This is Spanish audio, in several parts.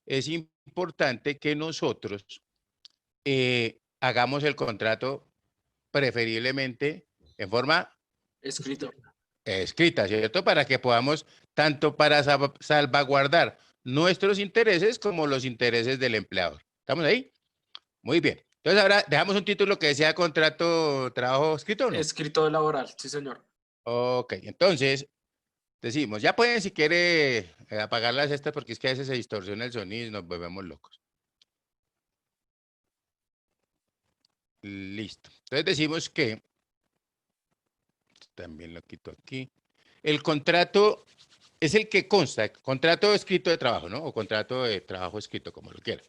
es importante que nosotros hagamos el contrato preferiblemente en forma Escrito. escrita, ¿cierto? Para que podamos, tanto para salvaguardar nuestros intereses como los intereses del empleador. ¿Estamos ahí? Muy bien. Entonces ahora dejamos un título que sea contrato trabajo escrito o no. Escrito laboral, sí, señor. Ok, entonces decimos, ya pueden si quiere apagar las estas porque es que a veces se distorsiona el sonido y nos volvemos locos. Listo. Entonces decimos que, también lo quito aquí, el contrato es el que consta, contrato escrito de trabajo, ¿no? O contrato de trabajo escrito, como lo quiera.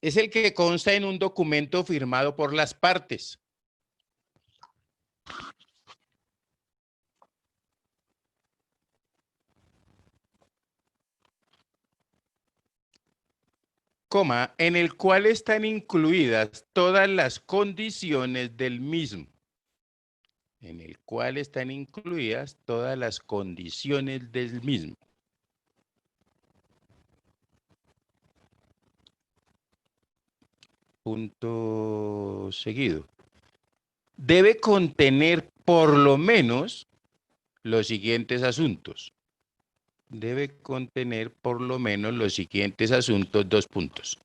Es el que consta en un documento firmado por las partes. Coma, en el cual están incluidas todas las condiciones del mismo. En el cual están incluidas todas las condiciones del mismo. Punto seguido. Debe contener por lo menos los siguientes asuntos. Debe contener por lo menos los siguientes asuntos, 2 puntos.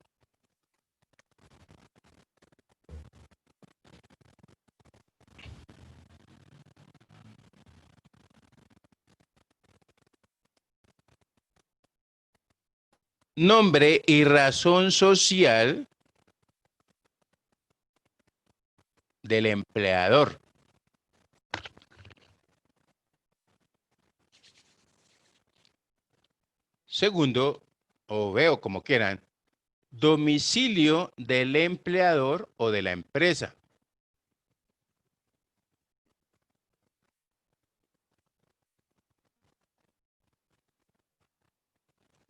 Nombre y razón social del empleador. Segundo, o veo como quieran, domicilio del empleador o de la empresa.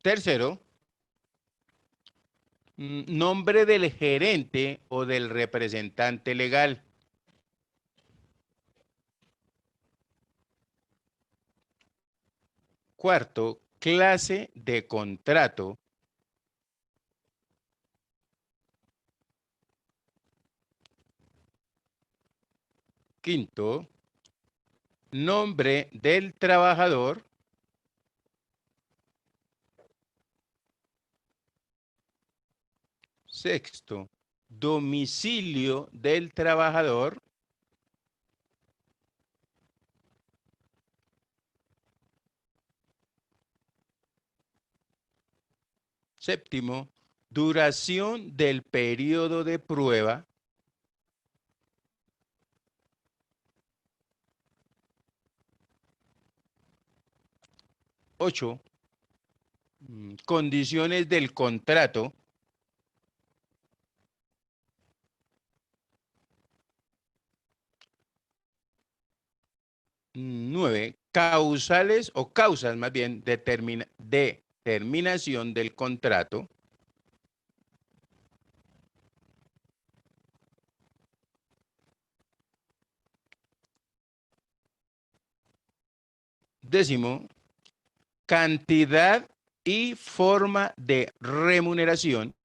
Tercero, nombre del gerente o del representante legal. Cuarto, clase de contrato. Quinto, nombre del trabajador. Sexto, domicilio del trabajador. Séptimo, duración del periodo de prueba. Ocho, condiciones del contrato. 9, causales o causas más bien de terminación del contrato. 10, cantidad y forma de remuneración.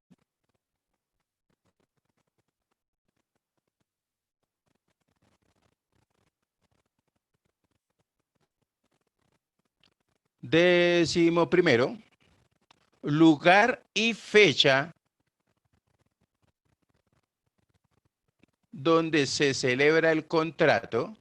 11, lugar y fecha donde se celebra el contrato.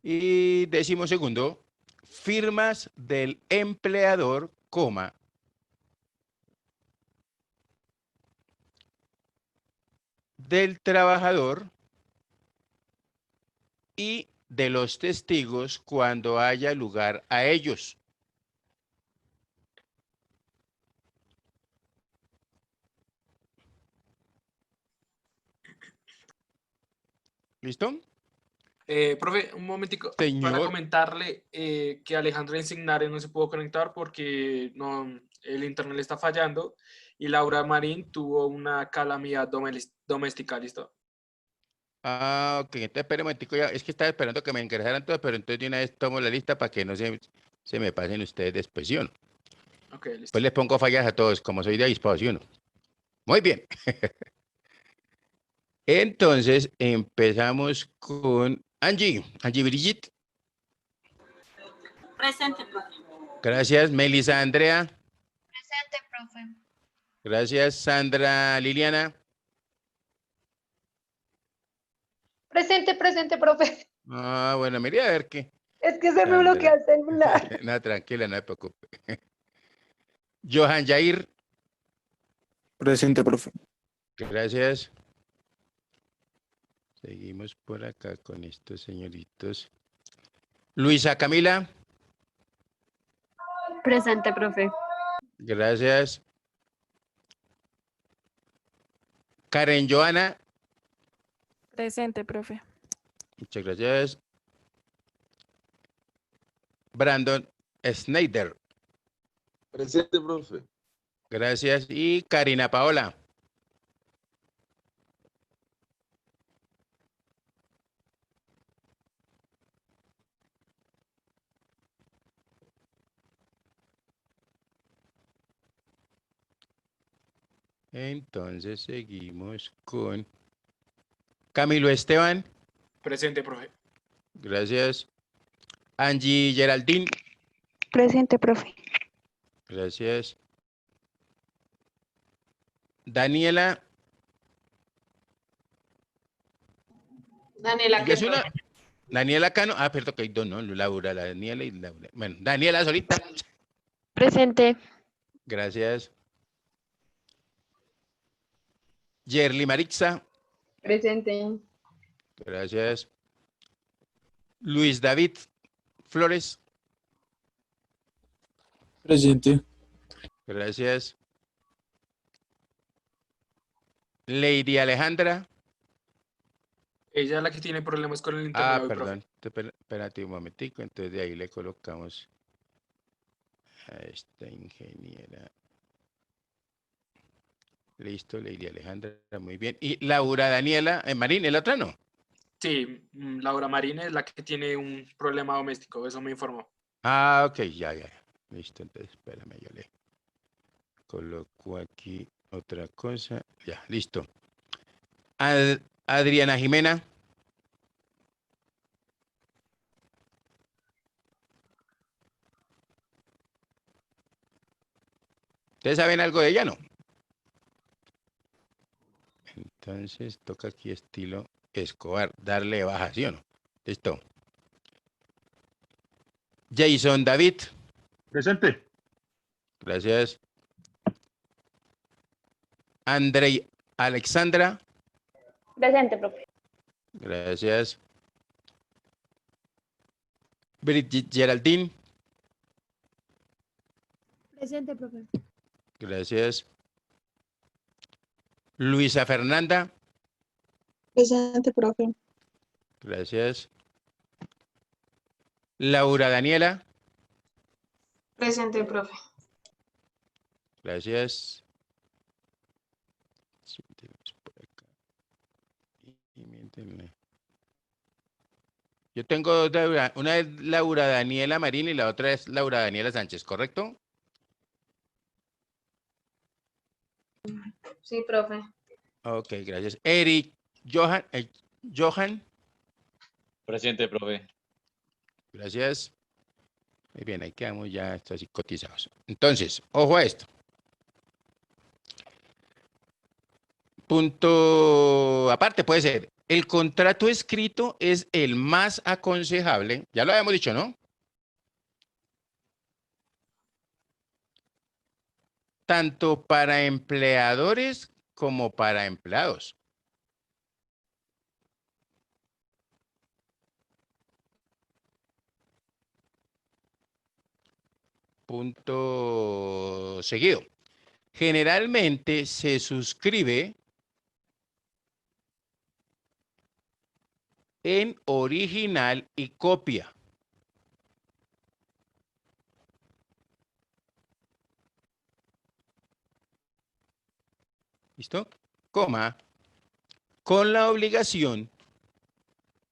Y 12, firmas del empleador, coma, del trabajador y de los testigos cuando haya lugar a ellos. ¿Listo? Profe, un momentico para Señor. comentarle que Alejandra Insignare no se pudo conectar porque no, el internet le está fallando y Laura Marín tuvo una calamidad doméstica, ¿listo? Ah, ok, entonces espere un momentico, ya, es que estaba esperando que me ingresaran todos, pero entonces de una vez tomo la lista para que no se me pasen ustedes después, ¿sí o no? Ok, listo. Pues les pongo fallas a todos, como soy de avispado, ¿sí o no? Muy bien. Entonces empezamos con Angie. Angie Brigitte. Presente, profe. Gracias. Melissa Andrea. Presente, profe. Gracias. Sandra Liliana. Presente, presente, profe. Ah, bueno, mire a ver qué. Es que se me bloquea Sandra. el celular. No, tranquila, no se preocupe. Johan Jair. Presente, profe. Gracias. Seguimos por acá con estos señoritos. Luisa Camila. Presente, profe. Gracias. Karen Joana. Presente, profe. Muchas gracias. Brandon Snyder. Presente, profe. Gracias. Y Karina Paola. Entonces seguimos con Camilo Esteban. Presente, profe. Gracias. Angie Geraldine. Presente, profe. Gracias. Daniela. Daniela, ¿Ya ¿qué, es una? profe? Daniela Cano. Ah, perdón, que hay dos, ¿no? Laura, la Daniela y Laura. Bueno, Daniela solita. Presente. Gracias. Yerly Marixa. Presente. Gracias. Luis David Flores. Presente. Gracias. Lady Alejandra. Ella es la que tiene problemas con el internet Ah, hoy, profe. perdón. Espérate un momentico. Entonces de ahí le colocamos a esta ingeniera. Listo, Lady Alejandra. Muy bien. Y Laura Daniela Marín, ¿el otra no? Sí, Laura Marina es la que tiene un problema doméstico, eso me informó. Ah, ok, ya. Listo, entonces espérame, yo le coloco aquí otra cosa. Ya, listo. Adriana Jimena. ¿Ustedes saben algo de ella, no? Entonces toca aquí estilo Escobar, darle baja, ¿sí o no? Listo. Jason David. Presente. Gracias. Andrei Alexandra. Presente, profe. Gracias. Brigitte Geraldine. Presente, profe. Gracias. Luisa Fernanda. Presente, profe. Gracias. Laura Daniela. Presente, profe. Gracias. Sí, tenemos por acá. Y miéntenle. Yo tengo dos una es Laura Daniela Marín y la otra es Laura Daniela Sánchez, ¿correcto? Sí, profe. Ok, gracias. Eric Johan. Presente, profe. Gracias. Muy bien, ahí quedamos ya así cotizados. Entonces, ojo a esto. Punto aparte puede ser, el contrato escrito es el más aconsejable, ya lo habíamos dicho, ¿no? Tanto para empleadores como para empleados. Punto seguido. Generalmente se suscribe en original y copia. ¿Listo? Coma, con la obligación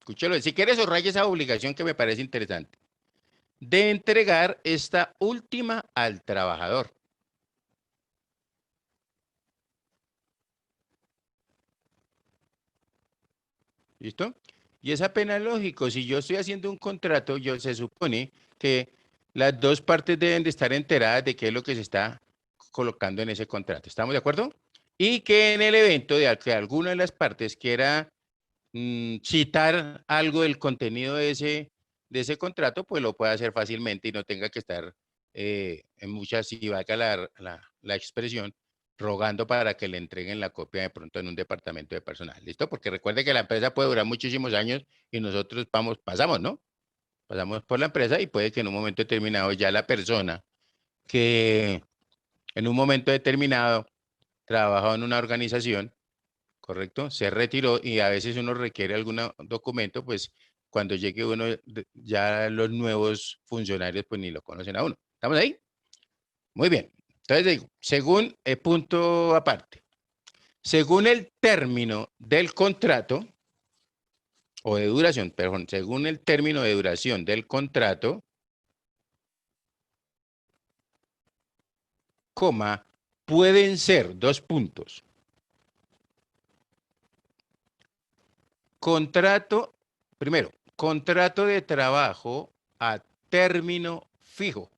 Escúchelo. Si quieres, subraya esa obligación que me parece interesante. De entregar esta última al trabajador. ¿Listo? Y es apenas lógico. Si yo estoy haciendo un contrato, se supone que las dos partes deben de estar enteradas de qué es lo que se está colocando en ese contrato. ¿Estamos de acuerdo? Y que en el evento de que alguna de las partes quiera citar algo del contenido de ese contrato, pues lo pueda hacer fácilmente y no tenga que estar en muchas, si valga la expresión, rogando para que le entreguen la copia de pronto en un departamento de personal. ¿Listo? Porque recuerde que la empresa puede durar muchísimos años y nosotros pasamos, ¿no? Pasamos por la empresa y puede que en un momento determinado ya la persona que en un momento determinado trabajó en una organización, ¿correcto? Se retiró y a veces uno requiere algún documento, pues cuando llegue uno, ya los nuevos funcionarios pues ni lo conocen a uno. ¿Estamos ahí? Muy bien. Entonces digo, según el punto aparte, según el término del contrato, o de duración, perdón, según el término de duración del contrato, coma, pueden ser dos puntos. Contrato, primero, contrato de trabajo a término fijo.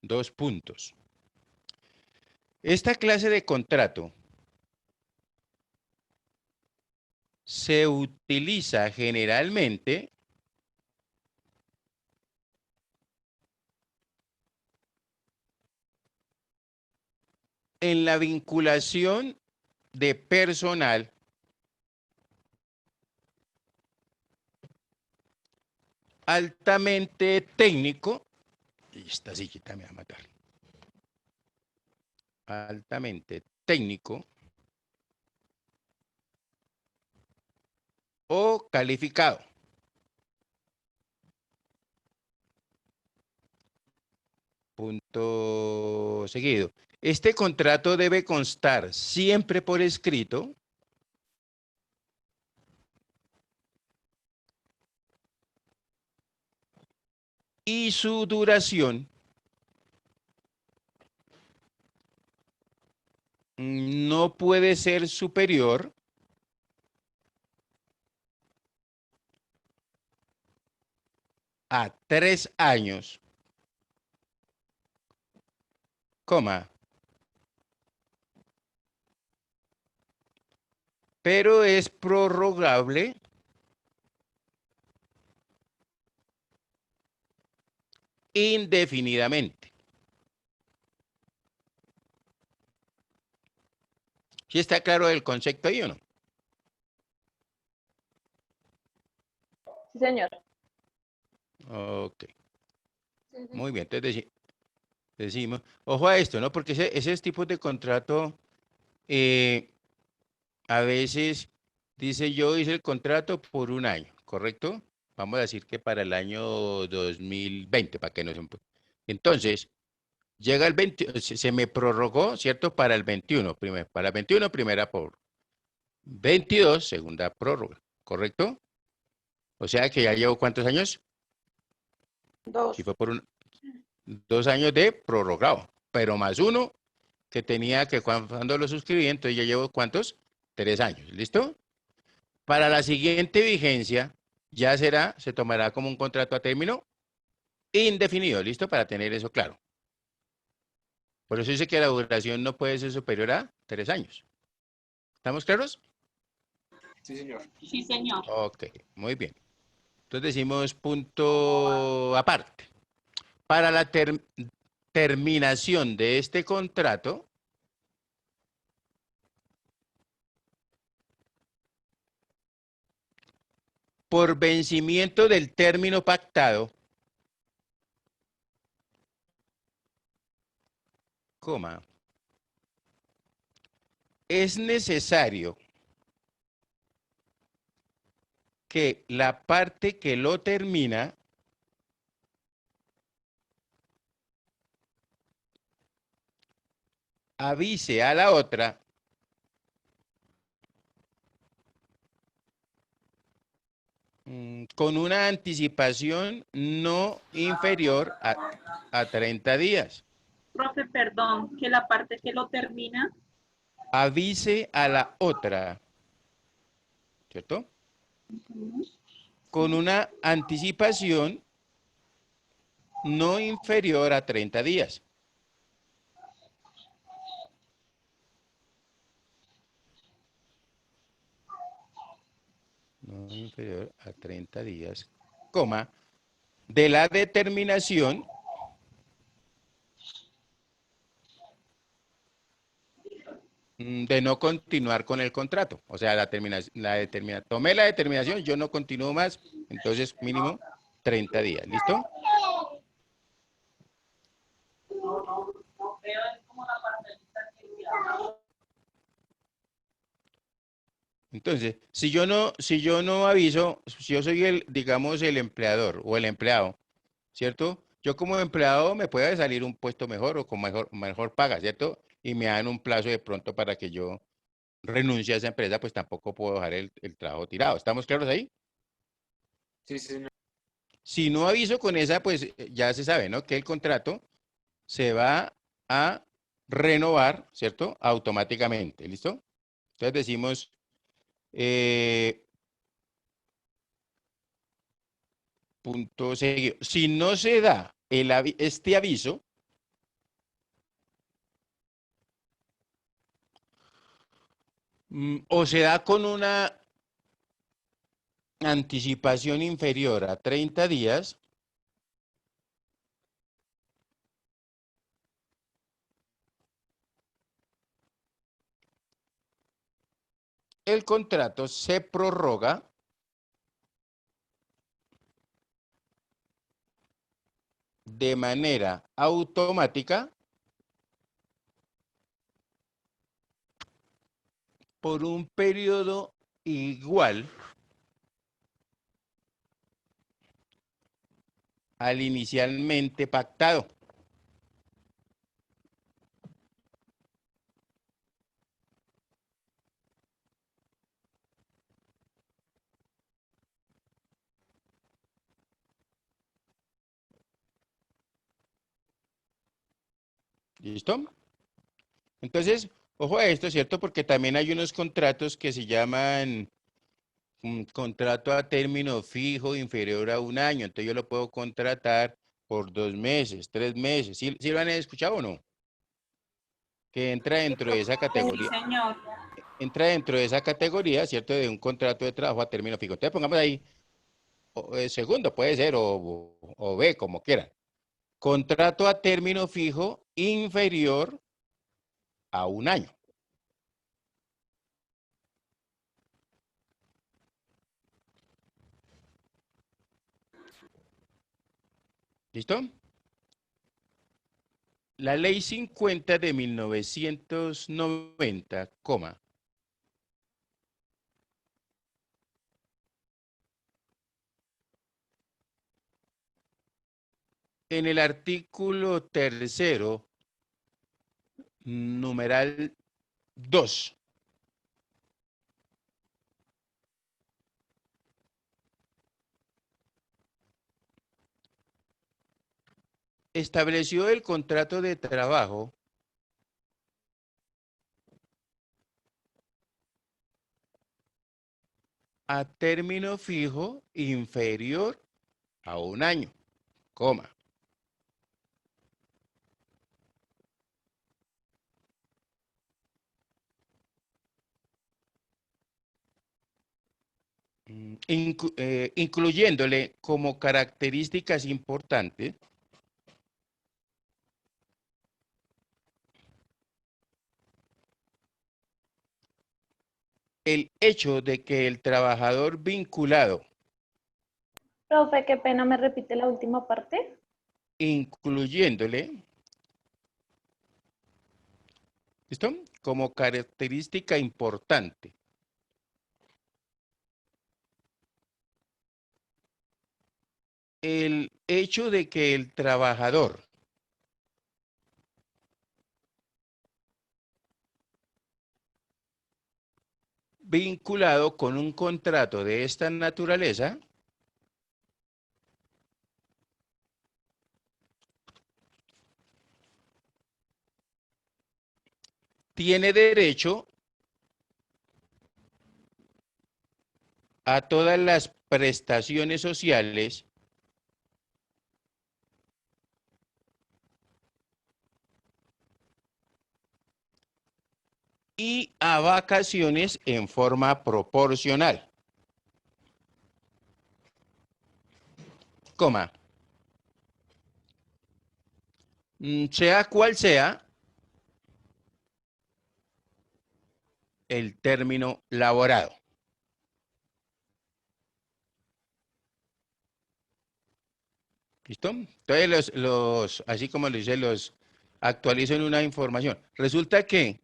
Dos puntos. Esta clase de contrato se utiliza generalmente en la vinculación de personal altamente técnico, y esta sillita me va a matar, altamente técnico o calificado. Punto seguido. Este contrato debe constar siempre por escrito y su duración no puede ser superior a 3 años, coma, pero es prorrogable indefinidamente. ¿Sí está claro el concepto ahí o no? Sí, señor. Ok, muy bien. Entonces decimos, ojo a esto, ¿no? Porque ese tipo de contrato a veces dice yo hice el contrato por un año, ¿correcto? Vamos a decir que para el año 2020, para que no se... Entonces, llega el 20, se me prorrogó, ¿cierto? Para el 21, para el 21 primera por 22, segunda prórroga, ¿correcto? O sea que ya llevo ¿cuántos años? Si fue por 2 años de prorrogado, pero más uno que tenía que cuando lo suscribí, entonces ya llevo ¿cuántos? 3 años, ¿listo? Para la siguiente vigencia, ya se tomará como un contrato a término indefinido, ¿listo? Para tener eso claro. Por eso dice que la duración no puede ser superior a 3 años. ¿Estamos claros? Sí, señor. Sí, señor. Ok, muy bien. Entonces decimos punto aparte. Para la terminación de este contrato, por vencimiento del término pactado, coma, es necesario que la parte que lo termina . avise a la otra con una anticipación no inferior a 30 días. Profe, perdón, que la parte que lo termina. Avise a la otra, ¿cierto? Con una anticipación no inferior a 30 días. No inferior a 30 días, coma, de la determinación de no continuar con el contrato. O sea, tomé la determinación, yo no continúo más, entonces mínimo 30 días. ¿Listo? Entonces, si yo no aviso, si yo soy digamos, el empleador o el empleado, ¿cierto? Yo como empleado me puede salir un puesto mejor o con mejor paga, ¿cierto? Y me dan un plazo de pronto para que yo renuncie a esa empresa, pues tampoco puedo dejar el trabajo tirado. ¿Estamos claros ahí? Sí, sí, señor. Si no aviso con esa, pues ya se sabe, ¿no? Que el contrato se va a renovar, ¿cierto? Automáticamente, ¿listo? Entonces decimos, punto seguido. Si no se da este aviso, o se da con una anticipación inferior a 30 días, el contrato se prorroga de manera automática por un periodo igual al inicialmente pactado. ¿Listo? Entonces, ojo a esto, ¿cierto? Porque también hay unos contratos que se llaman un contrato a término fijo inferior a un año. Entonces yo lo puedo contratar por 2 meses, 3 meses. ¿Sí lo han escuchado o no? Que entra dentro de esa categoría. Sí, señor. Entra dentro de esa categoría, ¿cierto? De un contrato de trabajo a término fijo. Entonces pongamos ahí, segundo puede ser, o B, como quieran. Contrato a término fijo inferior a un año. ¿Listo? La ley 50 de 1990, coma, en el artículo 3º, numeral 2, estableció el contrato de trabajo a término fijo inferior a un año, coma. Incluyéndole como características importantes el hecho de que el trabajador vinculado, Profe, qué pena, ¿me repite la última parte? incluyéndole, ¿listo? Como característica importante, el hecho de que el trabajador vinculado con un contrato de esta naturaleza, tiene derecho a todas las prestaciones sociales y a vacaciones en forma proporcional. Coma. Sea cual sea el término laborado. ¿Listo? Entonces, así como lo dice, los actualizo en una información. Resulta que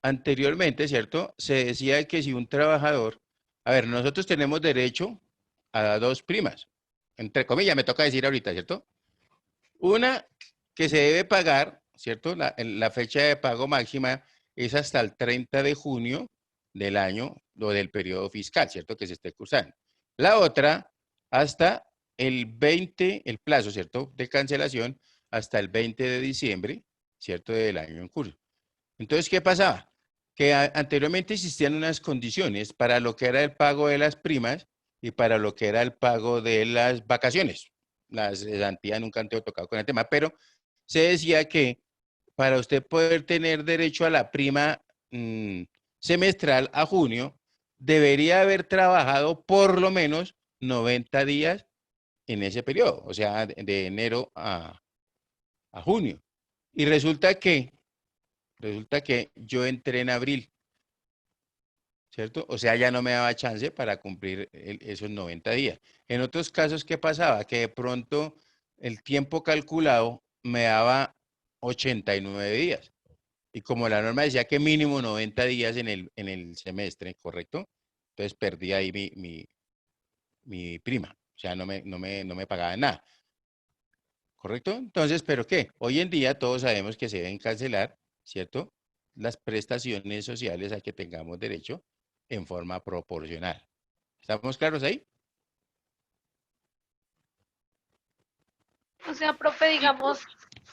anteriormente, ¿cierto? Se decía que si un trabajador, a ver, nosotros tenemos derecho a dos primas, entre comillas, me toca decir ahorita, ¿cierto? Una que se debe pagar, ¿cierto? La fecha de pago máxima es hasta el 30 de junio del año o del periodo fiscal, ¿cierto? Que se esté cursando. La otra, hasta el 20, el plazo, ¿cierto? De cancelación, hasta el 20 de diciembre, ¿cierto? Del año en curso. Entonces, ¿qué pasaba? Que anteriormente existían unas condiciones para lo que era el pago de las primas y para lo que era el pago de las vacaciones. Las cesantías nunca han tocado con el tema, pero se decía que para usted poder tener derecho a la prima semestral a junio, debería haber trabajado por lo menos 90 días en ese periodo, o sea, de enero a junio. Y resulta que yo entré en abril, ¿cierto? O sea, ya no me daba chance para cumplir esos 90 días. En otros casos, ¿qué pasaba? Que de pronto el tiempo calculado me daba 89 días. Y como la norma decía que mínimo 90 días en el semestre, ¿correcto? Entonces perdí ahí mi prima. O sea, no me pagaban nada. ¿Correcto? Entonces, ¿pero qué? Hoy en día todos sabemos que se deben cancelar, ¿cierto? Las prestaciones sociales a que tengamos derecho en forma proporcional. ¿Estamos claros ahí? O sea, profe, digamos,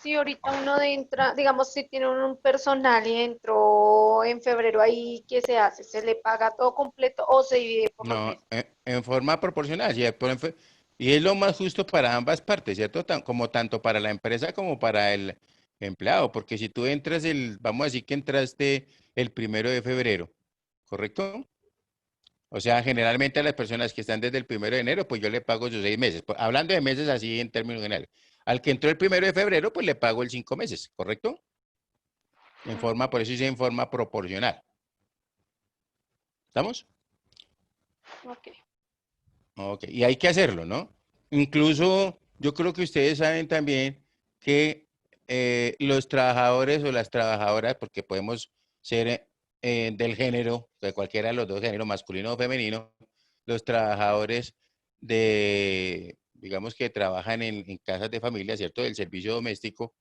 si ahorita uno entra, digamos, si tiene un personal y entró en febrero ahí, ¿qué se hace? ¿Se le paga todo completo o se divide por los No, meses? en forma proporcional. Y es lo más justo para ambas partes, ¿cierto? Como tanto para la empresa como para el empleado. Porque si tú entras vamos a decir que entraste el 1 de febrero, ¿correcto? O sea, generalmente a las personas que están desde el 1 de enero, pues yo le pago sus 6 meses. Hablando de meses así en términos generales. Al que entró el 1 de febrero, pues le pago el 5 meses, ¿correcto? Por eso dice en forma proporcional. ¿Estamos? Ok. Ok, y hay que hacerlo, ¿no? Incluso yo creo que ustedes saben también que los trabajadores o las trabajadoras, porque podemos ser del género, de cualquiera de los dos géneros, masculino o femenino, los trabajadores digamos que trabajan en casas de familia, ¿cierto? Del servicio doméstico,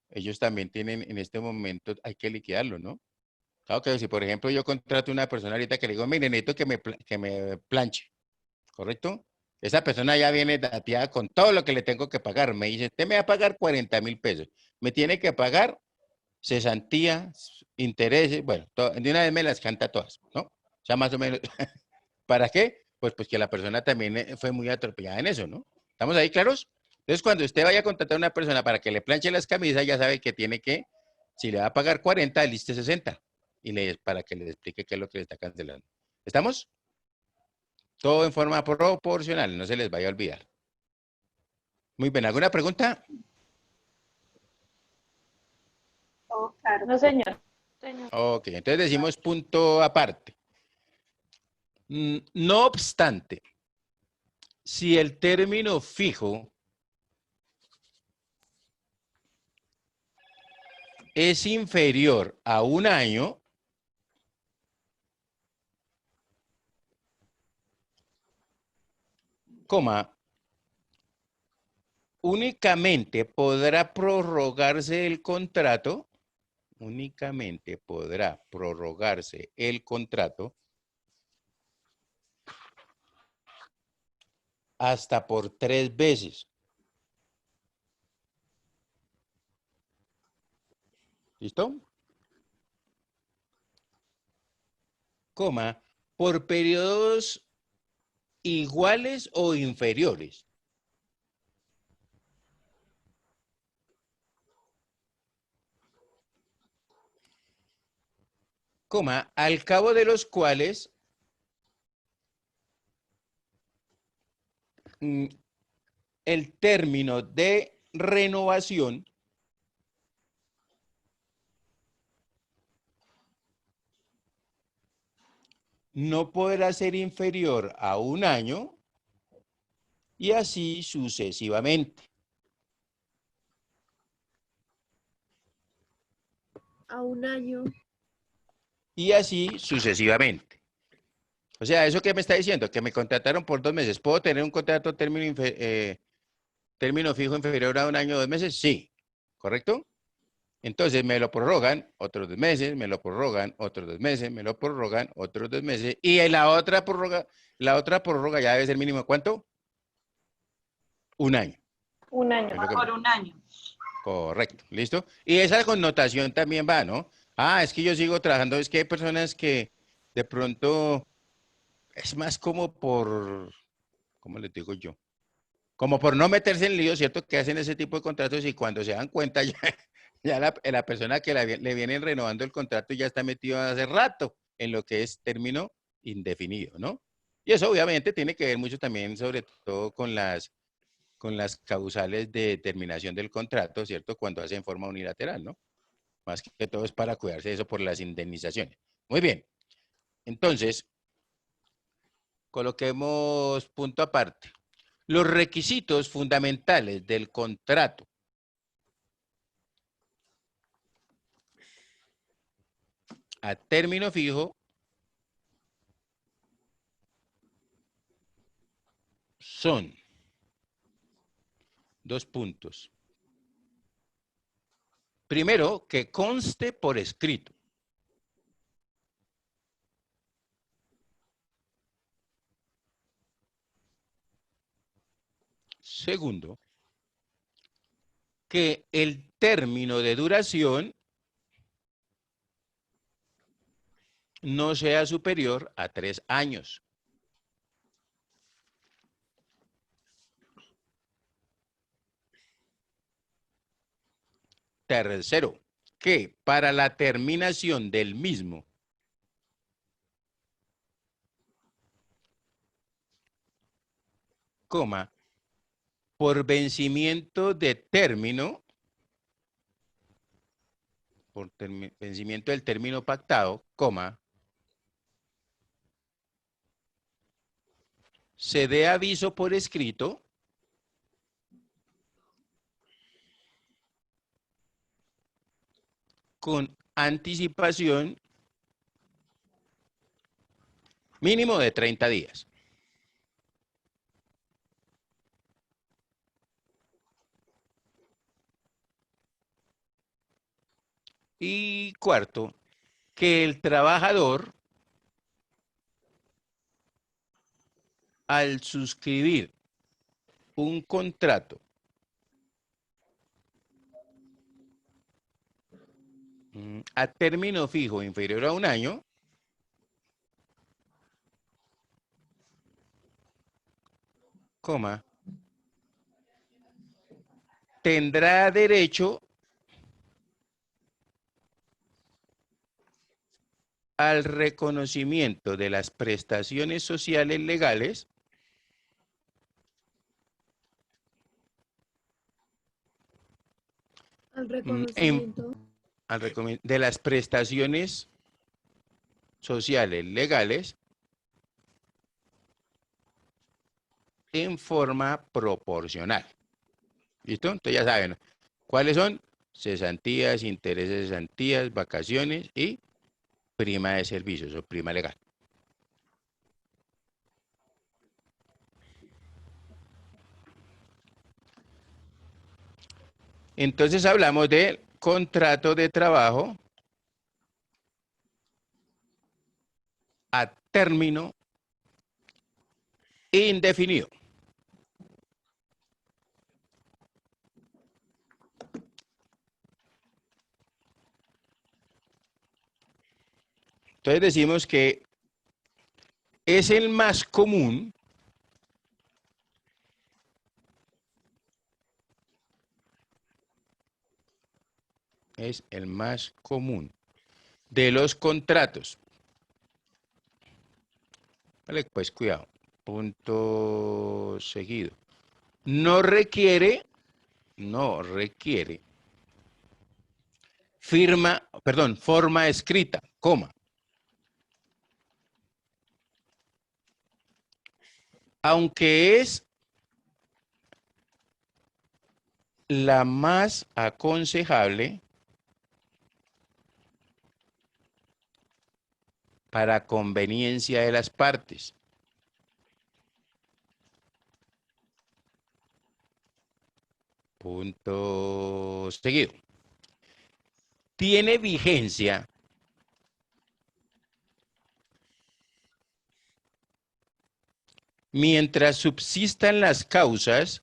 ellos también tienen en este momento, hay que liquidarlo, ¿no? Claro que si por ejemplo yo contrato una persona ahorita que le digo, mire, necesito que me planche, ¿correcto? Esa persona ya viene dateada con todo lo que le tengo que pagar. Me dice, usted me va a pagar 40.000 pesos. Me tiene que pagar cesantías, intereses, bueno, de una vez me las canta todas, ¿no? O sea, más o menos, ¿para qué? Pues que la persona también fue muy atropellada en eso, ¿no? ¿Estamos ahí claros? Entonces, cuando usted vaya a contratar a una persona para que le planche las camisas, ya sabe que tiene que, si le va a pagar 40, liste 60. Para que le explique qué es lo que le está cancelando. ¿Estamos? Todo en forma proporcional, no se les vaya a olvidar. Muy bien, ¿alguna pregunta? Oh, claro. No, señor. Ok, entonces decimos punto aparte. No obstante, si el término fijo es inferior a un año, coma, únicamente podrá prorrogarse el contrato, únicamente podrá prorrogarse el contrato hasta por 3 veces. ¿Listo? Coma, por periodos iguales o inferiores. Coma, al cabo de los cuales el término de renovación no podrá ser inferior a 1 año y así sucesivamente. A 1 año. Y así sucesivamente. O sea, ¿eso qué me está diciendo? Que me contrataron por 2 meses. ¿Puedo tener un contrato término fijo inferior a 1 año o 2 meses? Sí. ¿Correcto? Entonces me lo prorrogan otros 2 meses, me lo prorrogan otros 2 meses, me lo prorrogan otros 2 meses. Y en la otra prórroga ya debe ser mínimo ¿cuánto? 1 año. 1 año. Por 1 año. Correcto, ¿listo? Y esa connotación también va, ¿no? Ah, es que yo sigo trabajando, es que hay personas que de pronto es más como por, ¿cómo les digo yo? Como por no meterse en lío, ¿cierto? Que hacen ese tipo de contratos y cuando se dan cuenta ya la persona que le vienen renovando el contrato ya está metido hace rato en lo que es término indefinido, ¿no? Y eso obviamente tiene que ver mucho también sobre todo con las causales de terminación del contrato, ¿cierto? Cuando hace en forma unilateral, ¿no? Más que todo es para cuidarse de eso por las indemnizaciones. Muy bien. Entonces, coloquemos punto aparte. Los requisitos fundamentales del contrato a término fijo son 2 puntos. Primero, que conste por escrito. Segundo, que el término de duración no sea superior a 3 años. Tercero, que para la terminación del mismo coma, por vencimiento de término, por vencimiento del término pactado, coma, se dé aviso por escrito con anticipación mínimo de 30 días. Y cuarto, que el trabajador, al suscribir un contrato a término fijo inferior a 1 año, coma, tendrá derecho al reconocimiento de las prestaciones sociales legales Al reconocimiento. de las prestaciones sociales legales en forma proporcional. ¿Listo? Entonces ya saben, ¿cuáles son? Cesantías, intereses de cesantías, vacaciones y prima de servicios o prima legal. Entonces hablamos de contrato de trabajo a término indefinido. Entonces decimos que es el más común de los contratos. Vale, pues cuidado. Punto seguido. No requiere forma escrita, coma. Aunque es la más aconsejable para conveniencia de las partes. Punto seguido. Tiene vigencia mientras subsistan las causas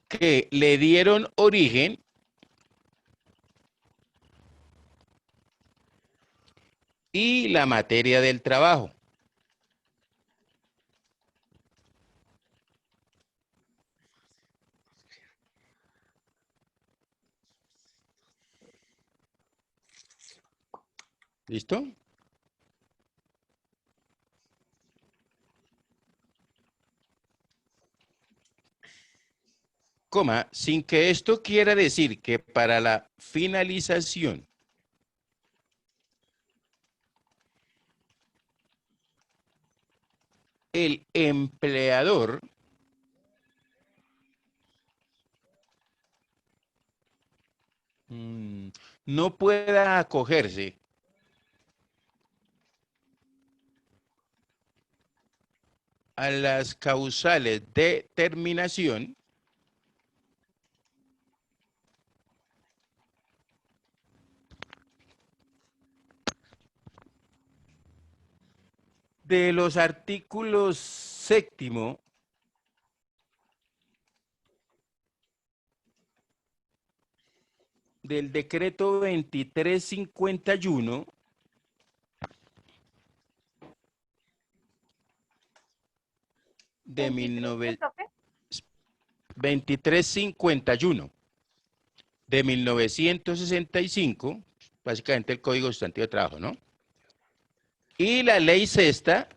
que le dieron origen y la materia del trabajo. ¿Listo? Coma, sin que esto quiera decir que para la finalización el empleador no pueda acogerse a las causales de terminación de los artículos 7º del decreto 2351 de 2351 de 1965, básicamente el Código Sustantivo de Trabajo, ¿no? Y la ley sexta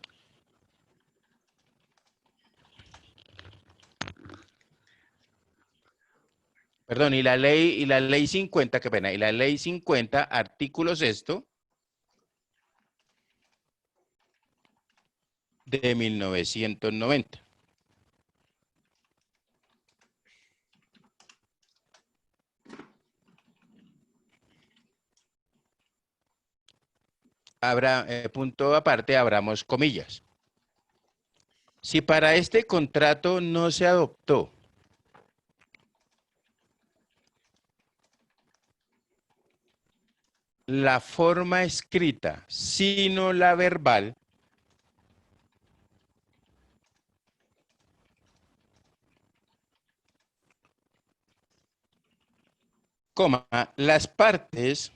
perdón, y la ley 50, qué pena, y la ley 50, artículo 6º de 1990. Habrá, punto aparte, abramos comillas. Si para este contrato no se adoptó la forma escrita, sino la verbal, coma, las partes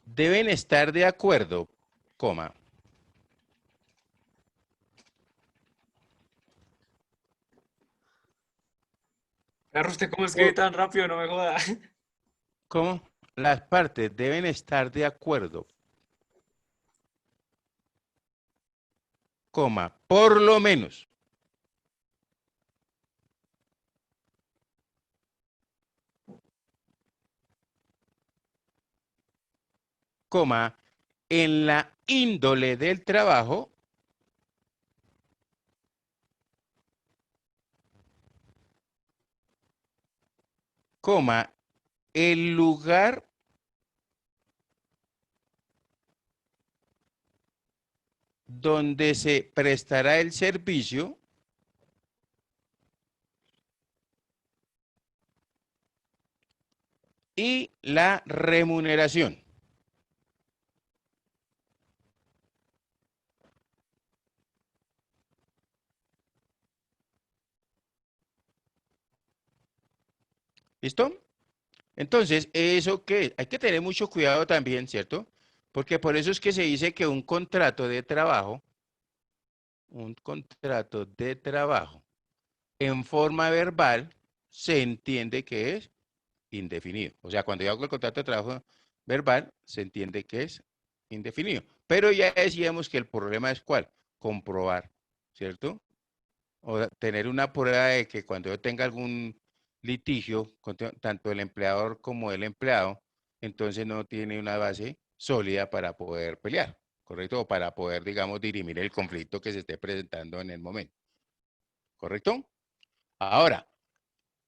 deben estar de acuerdo, coma. Carlos, ¿usted cómo escribe tan rápido? No me joda. ¿Cómo? Las partes deben estar de acuerdo, coma, por lo menos. Coma, en la índole del trabajo, coma, el lugar donde se prestará el servicio, y la remuneración. ¿Listo? Entonces, ¿eso qué es? Hay que tener mucho cuidado también, ¿cierto? Porque por eso es que se dice que un contrato de trabajo en forma verbal se entiende que es indefinido. O sea, cuando yo hago el contrato de trabajo verbal, se entiende que es indefinido. Pero ya decíamos que el problema es ¿cuál? Comprobar, ¿cierto? O tener una prueba de que cuando yo tenga algún litigio, tanto el empleador como el empleado, entonces no tiene una base sólida para poder pelear, ¿correcto? O para poder, digamos, dirimir el conflicto que se esté presentando en el momento, ¿correcto? Ahora,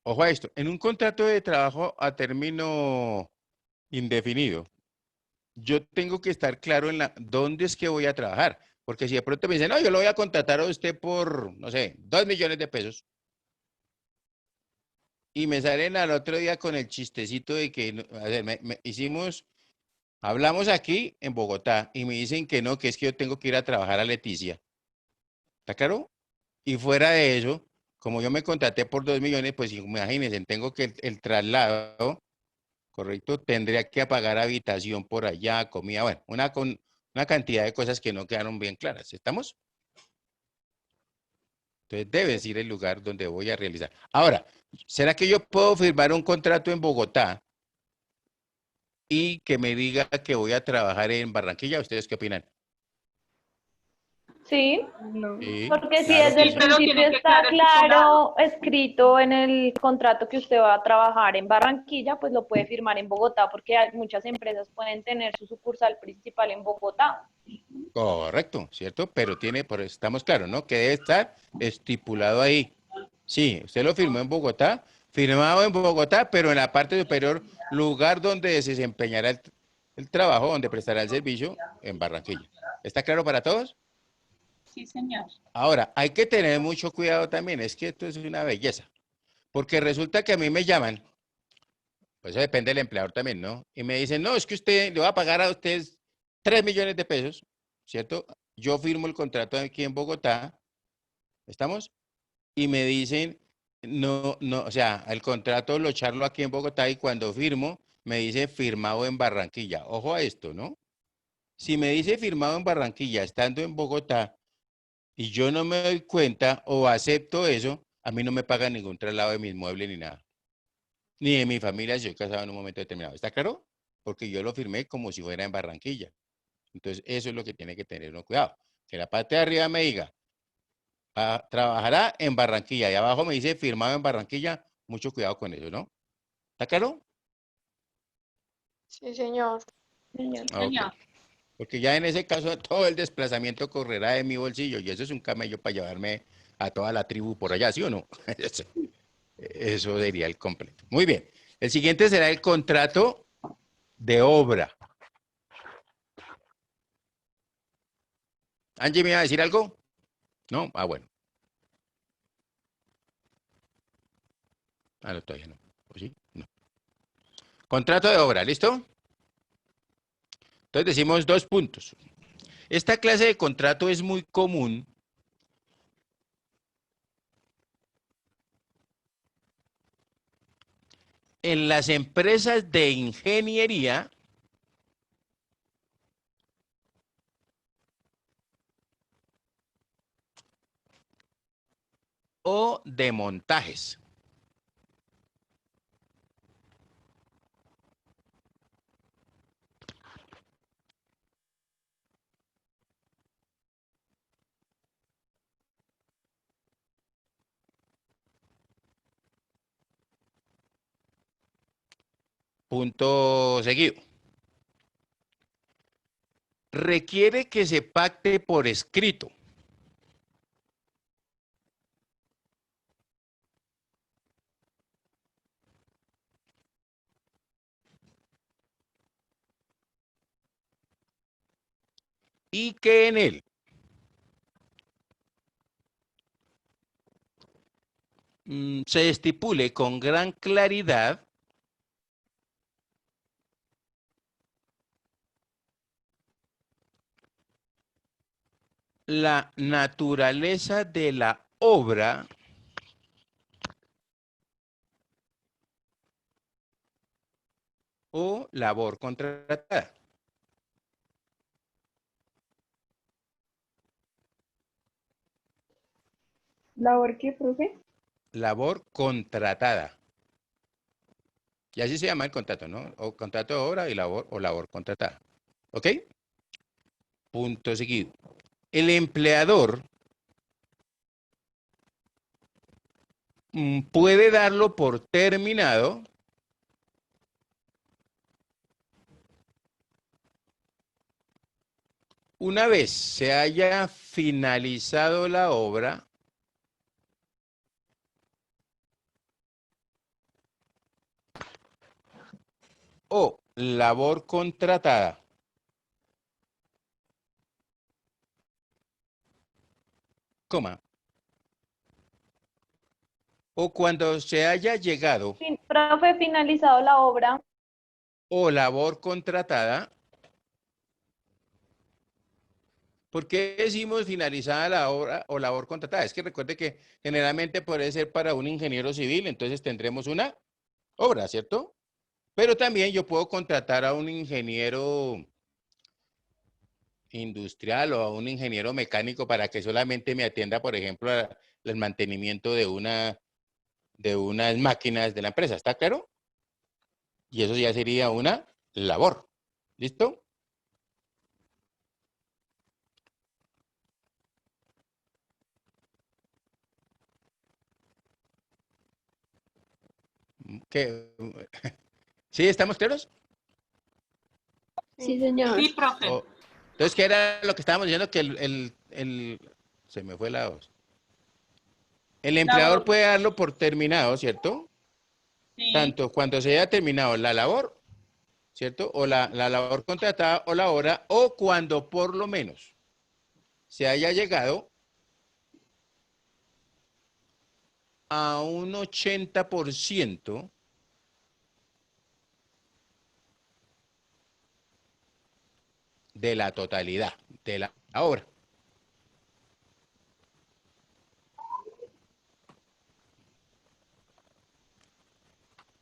ojo a esto, en un contrato de trabajo a término indefinido, yo tengo que estar claro en dónde es que voy a trabajar. Porque si de pronto me dicen, no, yo lo voy a contratar a usted por, no sé, 2 millones de pesos. Y me salen al otro día con el chistecito de que, a ver, hablamos aquí en Bogotá y me dicen que no, que es que yo tengo que ir a trabajar a Leticia. ¿Está claro? Y fuera de eso, como yo me contraté por 2 millones, pues imagínense, tengo que el traslado, ¿correcto? Tendría que pagar habitación por allá, comida, bueno, una cantidad de cosas que no quedaron bien claras. ¿Estamos? Entonces debe decir el lugar donde voy a realizar. Ahora, ¿será que yo puedo firmar un contrato en Bogotá y que me diga que voy a trabajar en Barranquilla? ¿Ustedes qué opinan? Sí, Sí, porque si claro desde que el sí. Pero principio tiene que está quedar claro escrito en el contrato que usted va a trabajar en Barranquilla, pues lo puede firmar en Bogotá, porque muchas empresas pueden tener su sucursal principal en Bogotá. Correcto, ¿cierto? Pero estamos claros, ¿no? Que debe estar estipulado ahí. Sí, usted lo firmó en Bogotá, firmado en Bogotá, pero en la parte superior, lugar donde se desempeñará el trabajo, donde prestará el servicio, en Barranquilla. ¿Está claro para todos? Sí, señor. Ahora, hay que tener mucho cuidado también, es que esto es una belleza, porque resulta que a mí me llaman, pues eso depende del empleador también, ¿no? Y me dicen, no, es que usted le va a pagar a ustedes 3 millones de pesos, ¿cierto? Yo firmo el contrato aquí en Bogotá, ¿estamos? Y me dicen, no, no, o sea, el contrato lo charlo aquí en Bogotá y cuando firmo, me dice firmado en Barranquilla. Ojo a esto, ¿no? Si me dice firmado en Barranquilla, estando en Bogotá, y yo no me doy cuenta o acepto eso, a mí no me pagan ningún traslado de mis muebles ni nada. Ni de mi familia si soy casado en un momento determinado. ¿Está claro? Porque yo lo firmé como si fuera en Barranquilla. Entonces, eso es lo que tiene que tener uno cuidado. Que la parte de arriba me diga, trabajará en Barranquilla. Y abajo me dice firmado en Barranquilla. Mucho cuidado con eso, ¿no? ¿Está claro? Sí, señor. Señor. Ok. Porque ya en ese caso todo el desplazamiento correrá de mi bolsillo y eso es un camello para llevarme a toda la tribu por allá, ¿sí o no? Eso sería el completo. Muy bien. El siguiente será el contrato de obra. ¿Angie me iba a decir algo? ¿No? Ah, bueno. Ah, no, todavía no. ¿O sí? No. Contrato de obra, ¿listo? Entonces decimos 2 puntos. Esta clase de contrato es muy común en las empresas de ingeniería o de montajes. Punto seguido. Requiere que se pacte por escrito. Y que en él se estipule con gran claridad la naturaleza de la obra o labor contratada. ¿Labor qué, profe? Labor contratada. Y así se llama el contrato, ¿no? O contrato de obra y labor o labor contratada. ¿Ok? Punto seguido. El empleador puede darlo por terminado una vez se haya finalizado la obra o labor contratada coma, o cuando se haya llegado Profe, finalizado la obra. o labor contratada. ¿Por qué decimos finalizada la obra o labor contratada? Es que recuerde que generalmente puede ser para un ingeniero civil, entonces tendremos una obra, ¿cierto? Pero también yo puedo contratar a un ingeniero industrial o a un ingeniero mecánico para que solamente me atienda, por ejemplo, el mantenimiento de unas máquinas de la empresa, ¿está claro? Y eso ya sería una labor. ¿Listo? ¿Qué? ¿Sí? ¿Estamos claros? Sí, señor. Sí, profe. Entonces, ¿qué era lo que estábamos diciendo? Que se me fue la voz. El empleador Labor. puede darlo por terminado, ¿cierto? Sí. Tanto cuando se haya terminado la labor, ¿cierto? O la labor contratada o la hora, o cuando por lo menos se haya llegado a un 80% de la totalidad de la obra.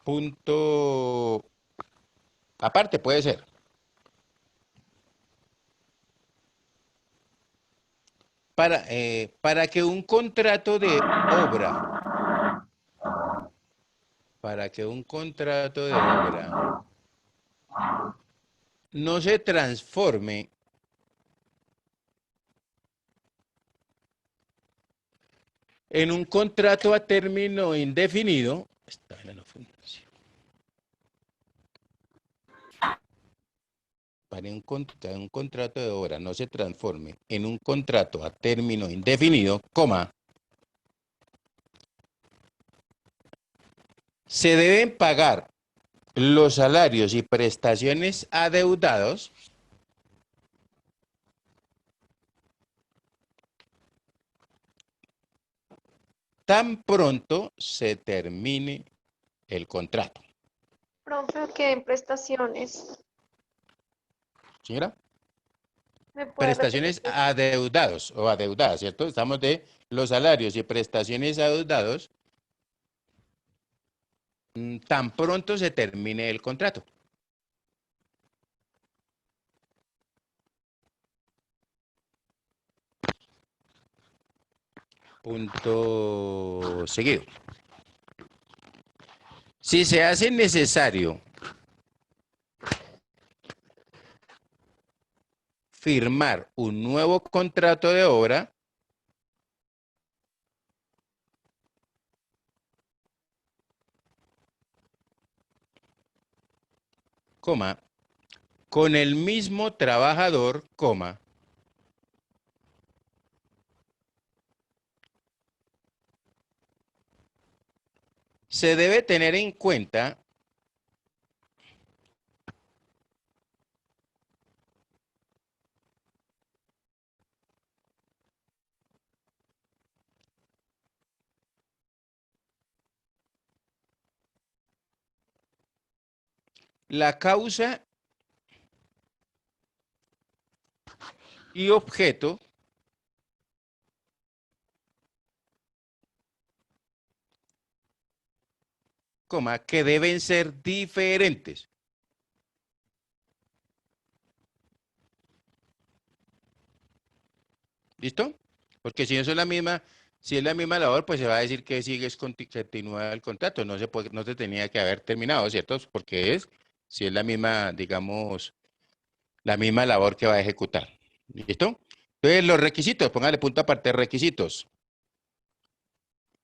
Punto aparte puede ser. Para que un contrato de obra, no se transforme en un contrato a término indefinido, para un contrato de obra no se transforme en un contrato a término indefinido, coma, se deben pagar los salarios y prestaciones adeudados tan pronto se termine el contrato. Profe, ¿qué en prestaciones? Señora, ¿Me puede prestaciones repetir? adeudados o adeudadas, ¿cierto? Estamos de los salarios y prestaciones adeudados tan pronto se termine el contrato. Punto seguido. Si se hace necesario firmar un nuevo contrato de obra, coma, con el mismo trabajador, coma, se debe tener en cuenta la causa y objeto coma, que deben ser diferentes. ¿Listo? Porque si eso es la misma, si es la misma labor, pues se va a decir que continúa el contrato, no se tenía que haber terminado, ¿cierto? Porque si es la misma, digamos, la misma labor que va a ejecutar. ¿Listo? Entonces, los requisitos, póngale punto aparte, requisitos.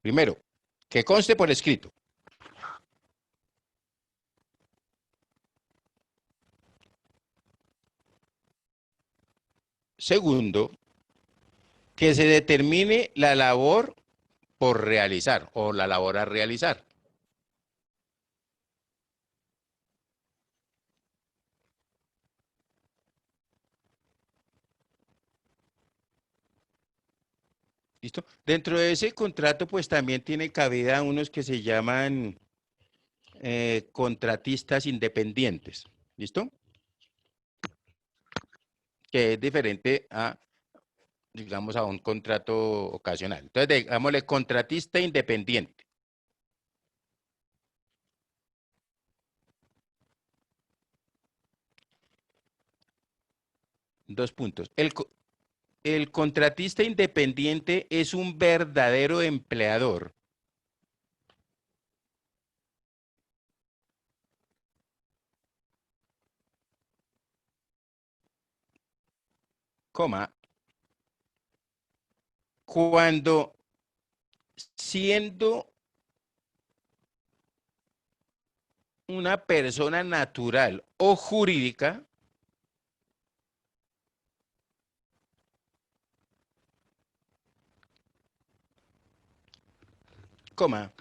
Primero, que conste por escrito. Segundo, que se determine la labor por realizar o la labor a realizar. ¿Listo? Dentro de ese contrato, pues también tiene cabida unos que se llaman contratistas independientes. ¿Listo? Que es diferente a, digamos, a un contrato ocasional. Entonces, digámosle contratista independiente. Dos puntos. El contratista independiente es un verdadero empleador. Coma. Cuando siendo una persona natural o jurídica, coma,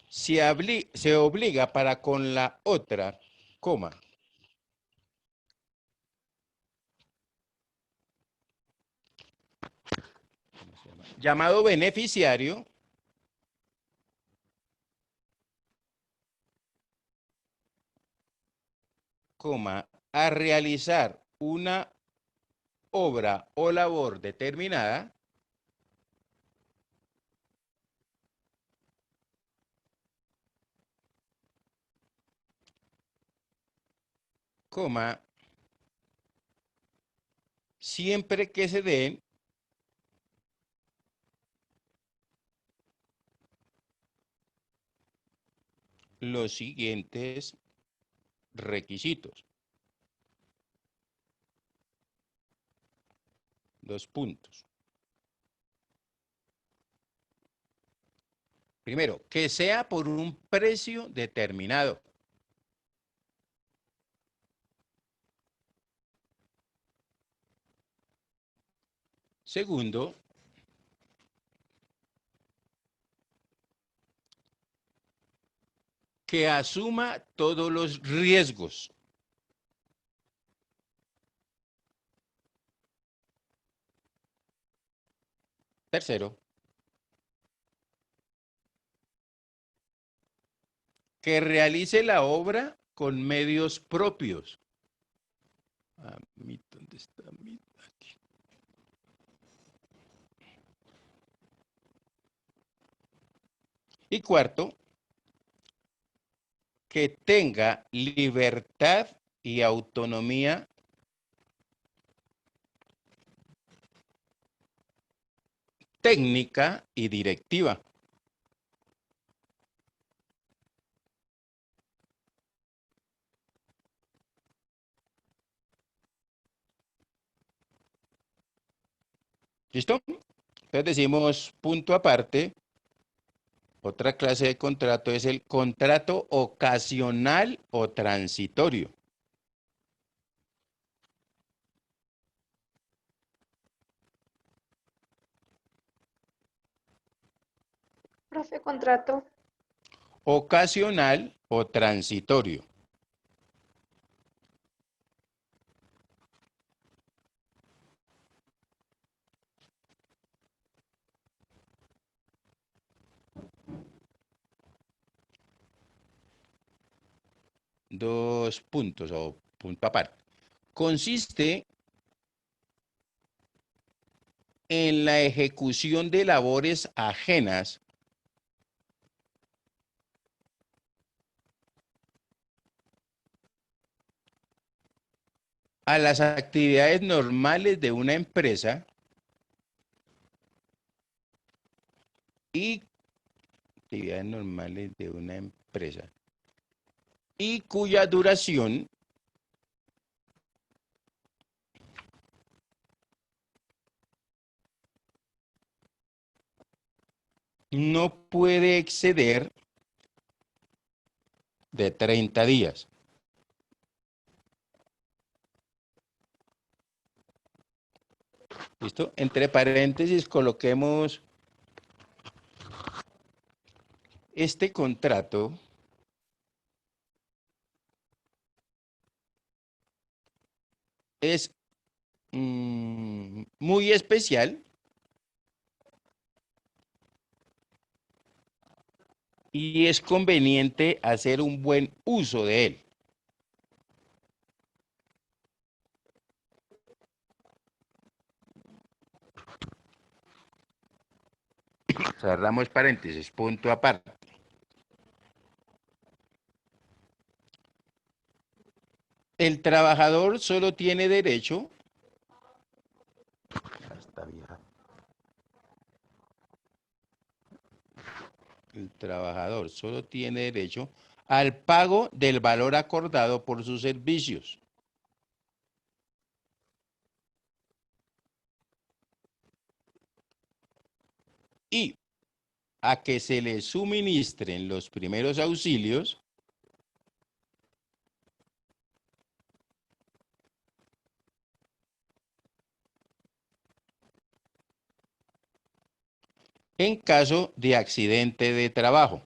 se obliga para con la otra, coma, llamado beneficiario, coma, a realizar una obra o labor determinada, coma, siempre que se den los siguientes requisitos. Dos puntos. Primero, que sea por un precio determinado. Segundo, que asuma todos los riesgos. Tercero, que realice la obra con medios propios. ¿Dónde está mi? Aquí. Y cuarto, que tenga libertad y autonomía técnica y directiva. ¿Listo? Entonces decimos punto aparte. Otra clase de contrato es el contrato ocasional o transitorio. Profe, contrato. Ocasional o transitorio. Dos puntos o punto aparte. Consiste en la ejecución de labores ajenas a las actividades normales de una empresa y actividades normales de una empresa y cuya duración no puede exceder de 30 días. ¿Listo? Entre paréntesis coloquemos este contrato es muy especial y es conveniente hacer un buen uso de él. Cerramos paréntesis, punto aparte. El trabajador solo tiene derecho al pago del valor acordado por sus servicios. Y a que se le suministren los primeros auxilios en caso de accidente de trabajo.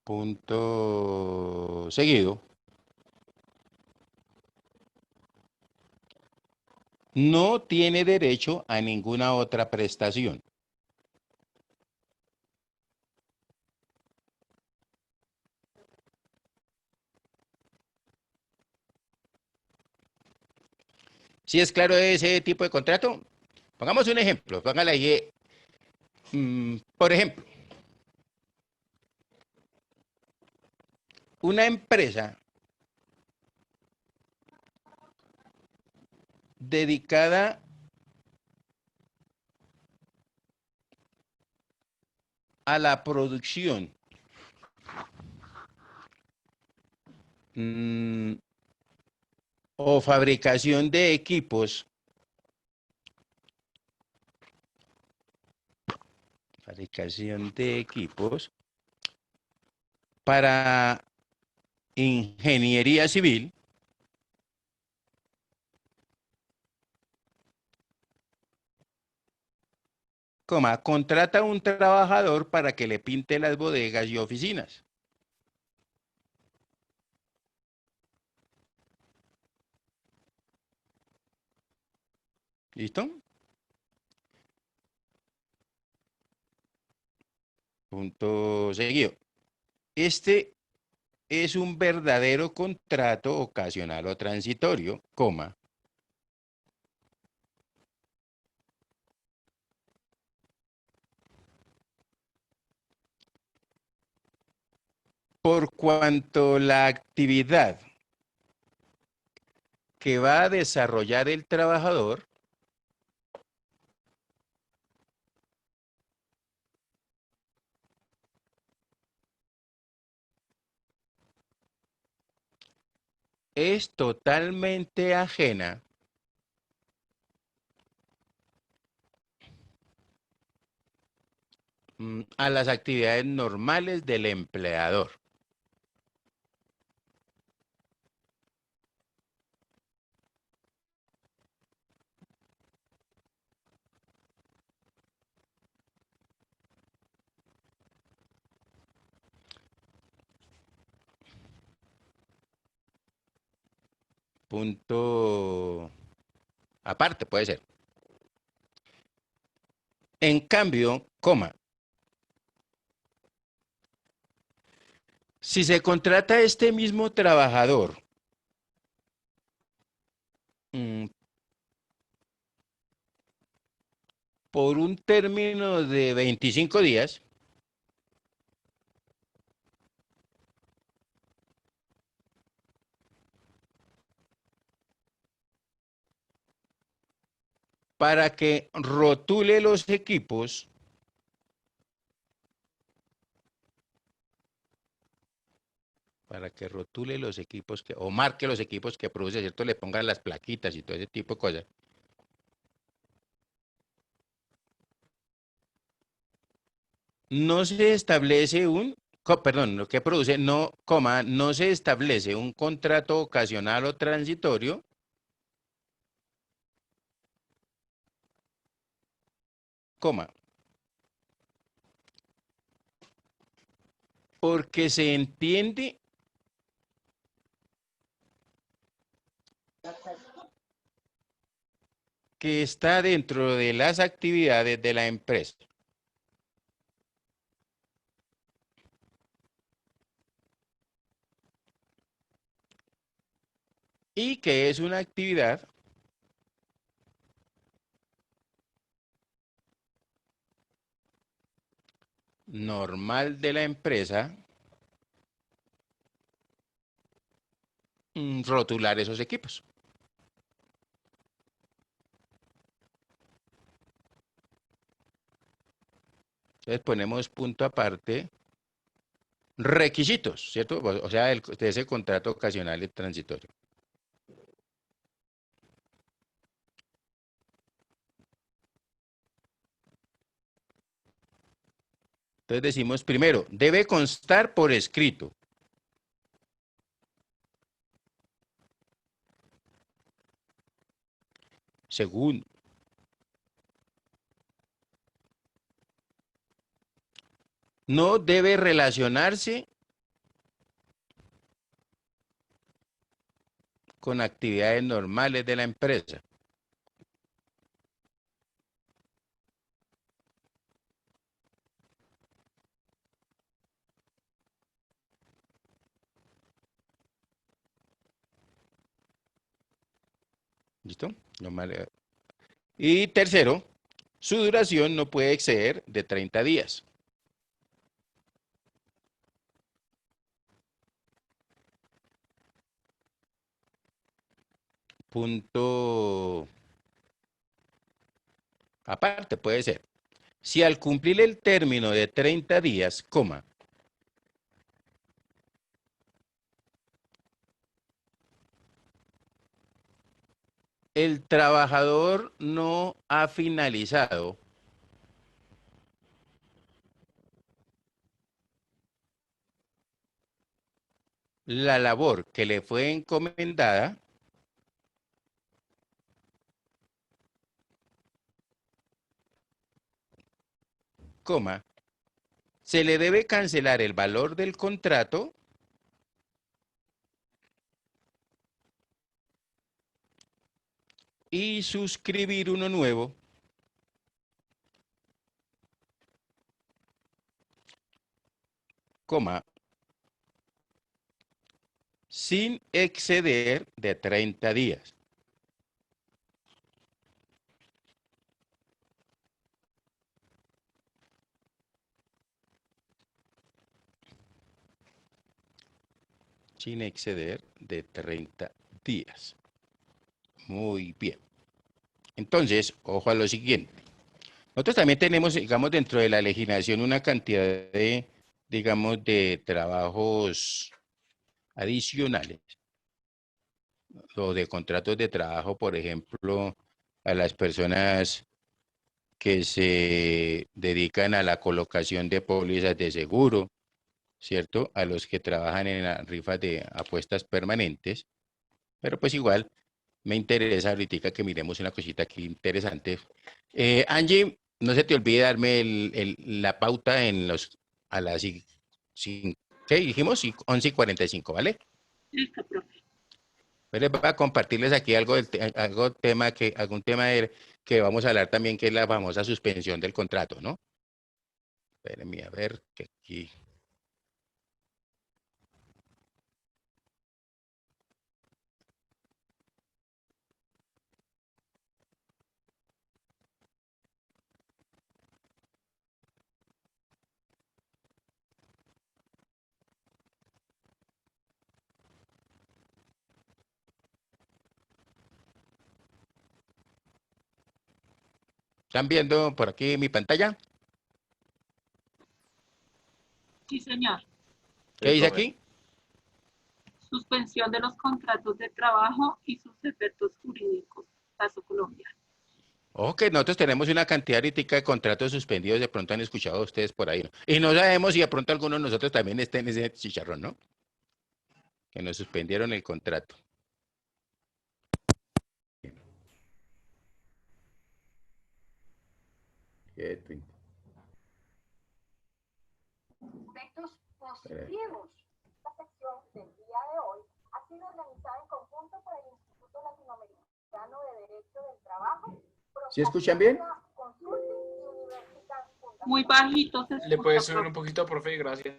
Punto seguido. No tiene derecho a ninguna otra prestación. ¿Sí es claro ese tipo de contrato? Pongamos un ejemplo. Póngale ahí, por ejemplo, una empresa dedicada a la producción o fabricación de equipos para ingeniería civil, contrata a un trabajador para que le pinte las bodegas y oficinas. ¿Listo? Punto seguido. Este es un verdadero contrato ocasional o transitorio, por cuanto la actividad que va a desarrollar el trabajador es totalmente ajena a las actividades normales del empleador. Punto aparte puede ser. En cambio, si se contrata a este mismo trabajador por un término de 25 días, para que rotule los equipos o marque los equipos que produce, ¿cierto? Le pongan las plaquitas y todo ese tipo de cosas. No se establece lo que produce, no se establece un contrato ocasional o transitorio porque se entiende que está dentro de las actividades de la empresa. Y que es una actividad normal de la empresa rotular esos equipos. Entonces ponemos punto aparte, requisitos, ¿cierto? O sea, de ese contrato ocasional y transitorio. Entonces decimos primero, debe constar por escrito. Segundo, no debe relacionarse con actividades normales de la empresa. ¿Listo? Y tercero, su duración no puede exceder de 30 días. Punto aparte puede ser. Si al cumplir el término de 30 días, el trabajador no ha finalizado la labor que le fue encomendada, se le debe cancelar el valor del contrato y suscribir uno nuevo sin exceder de 30 días. Sin exceder de 30 días. Muy bien. Entonces, ojo a lo siguiente. Nosotros también tenemos, digamos, dentro de la legislación una cantidad de, digamos, de trabajos adicionales o de contratos de trabajo, por ejemplo, a las personas que se dedican a la colocación de pólizas de seguro, ¿cierto? A los que trabajan en las rifas de apuestas permanentes, pero pues igual me interesa ahorita que miremos una cosita aquí interesante. Angie, no se te olvide darme la pauta a las ¿qué dijimos? 11:45, ¿vale? Listo, profe. Pues les voy a compartirles aquí algún tema que vamos a hablar también, que es la famosa suspensión del contrato, ¿no? Espérenme a ver que aquí. ¿Están viendo por aquí mi pantalla? Sí, señor. ¿Qué dice aquí? Suspensión de los contratos de trabajo y sus efectos jurídicos. Caso Colombia. Ok, nosotros tenemos una cantidad ahorita de contratos suspendidos, de pronto han escuchado ustedes por ahí, ¿no? Y no sabemos si de pronto alguno de nosotros también está en ese chicharrón, ¿no? Que nos suspendieron el contrato. Aspectos positivos. Esta sección del día de hoy ha sido organizada en conjunto por el Instituto Latinoamericano de Derecho del Trabajo. ¿Sí escuchan bien? Muy bajito se escucha. Le puedes subir un poquito, profe, gracias.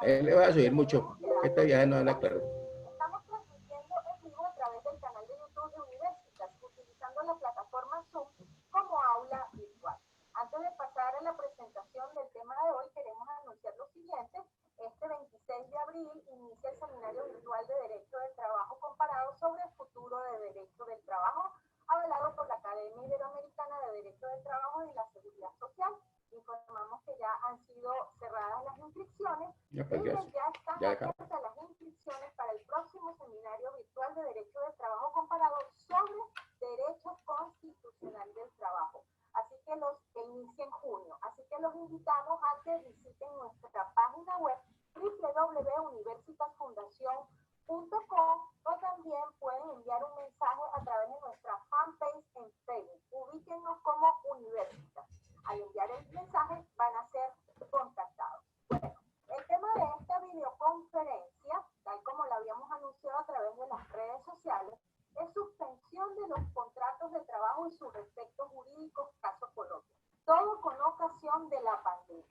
Le voy a subir mucho. Esta viaje no habla claro. Estamos transmitiendo en vivo a través del canal de YouTube de Universitas, utilizando la plataforma Zoom como aula virtual. Antes de pasar a la presentación del tema de hoy, queremos anunciar lo siguiente. Este 26 de abril inicia el Seminario Virtual de Derecho del Trabajo comparado sobre el futuro de Derecho del Trabajo, avalado por la Academia Iberoamericana de Derecho del Trabajo y la Seguridad Social. Informamos que ya han sido cerradas las inscripciones y ya están abiertas las inscripciones para el próximo Seminario Virtual de Derecho del Trabajo comparado sobre Derecho Constitucional del Trabajo. Así que inicia en junio. Así que los invitamos a que visiten nuestra página web www.universitasfundacion.com o también pueden enviar un mensaje a través de nuestra fanpage en Facebook. Ubíquenos como Universitas. Al enviar el mensaje van a ser contactados. Bueno, el tema de esta videoconferencia, tal como lo habíamos anunciado a través de las redes sociales, es suspensión de los contratos de trabajo y sus efectos jurídicos, caso Colombia. Todo con ocasión de la pandemia.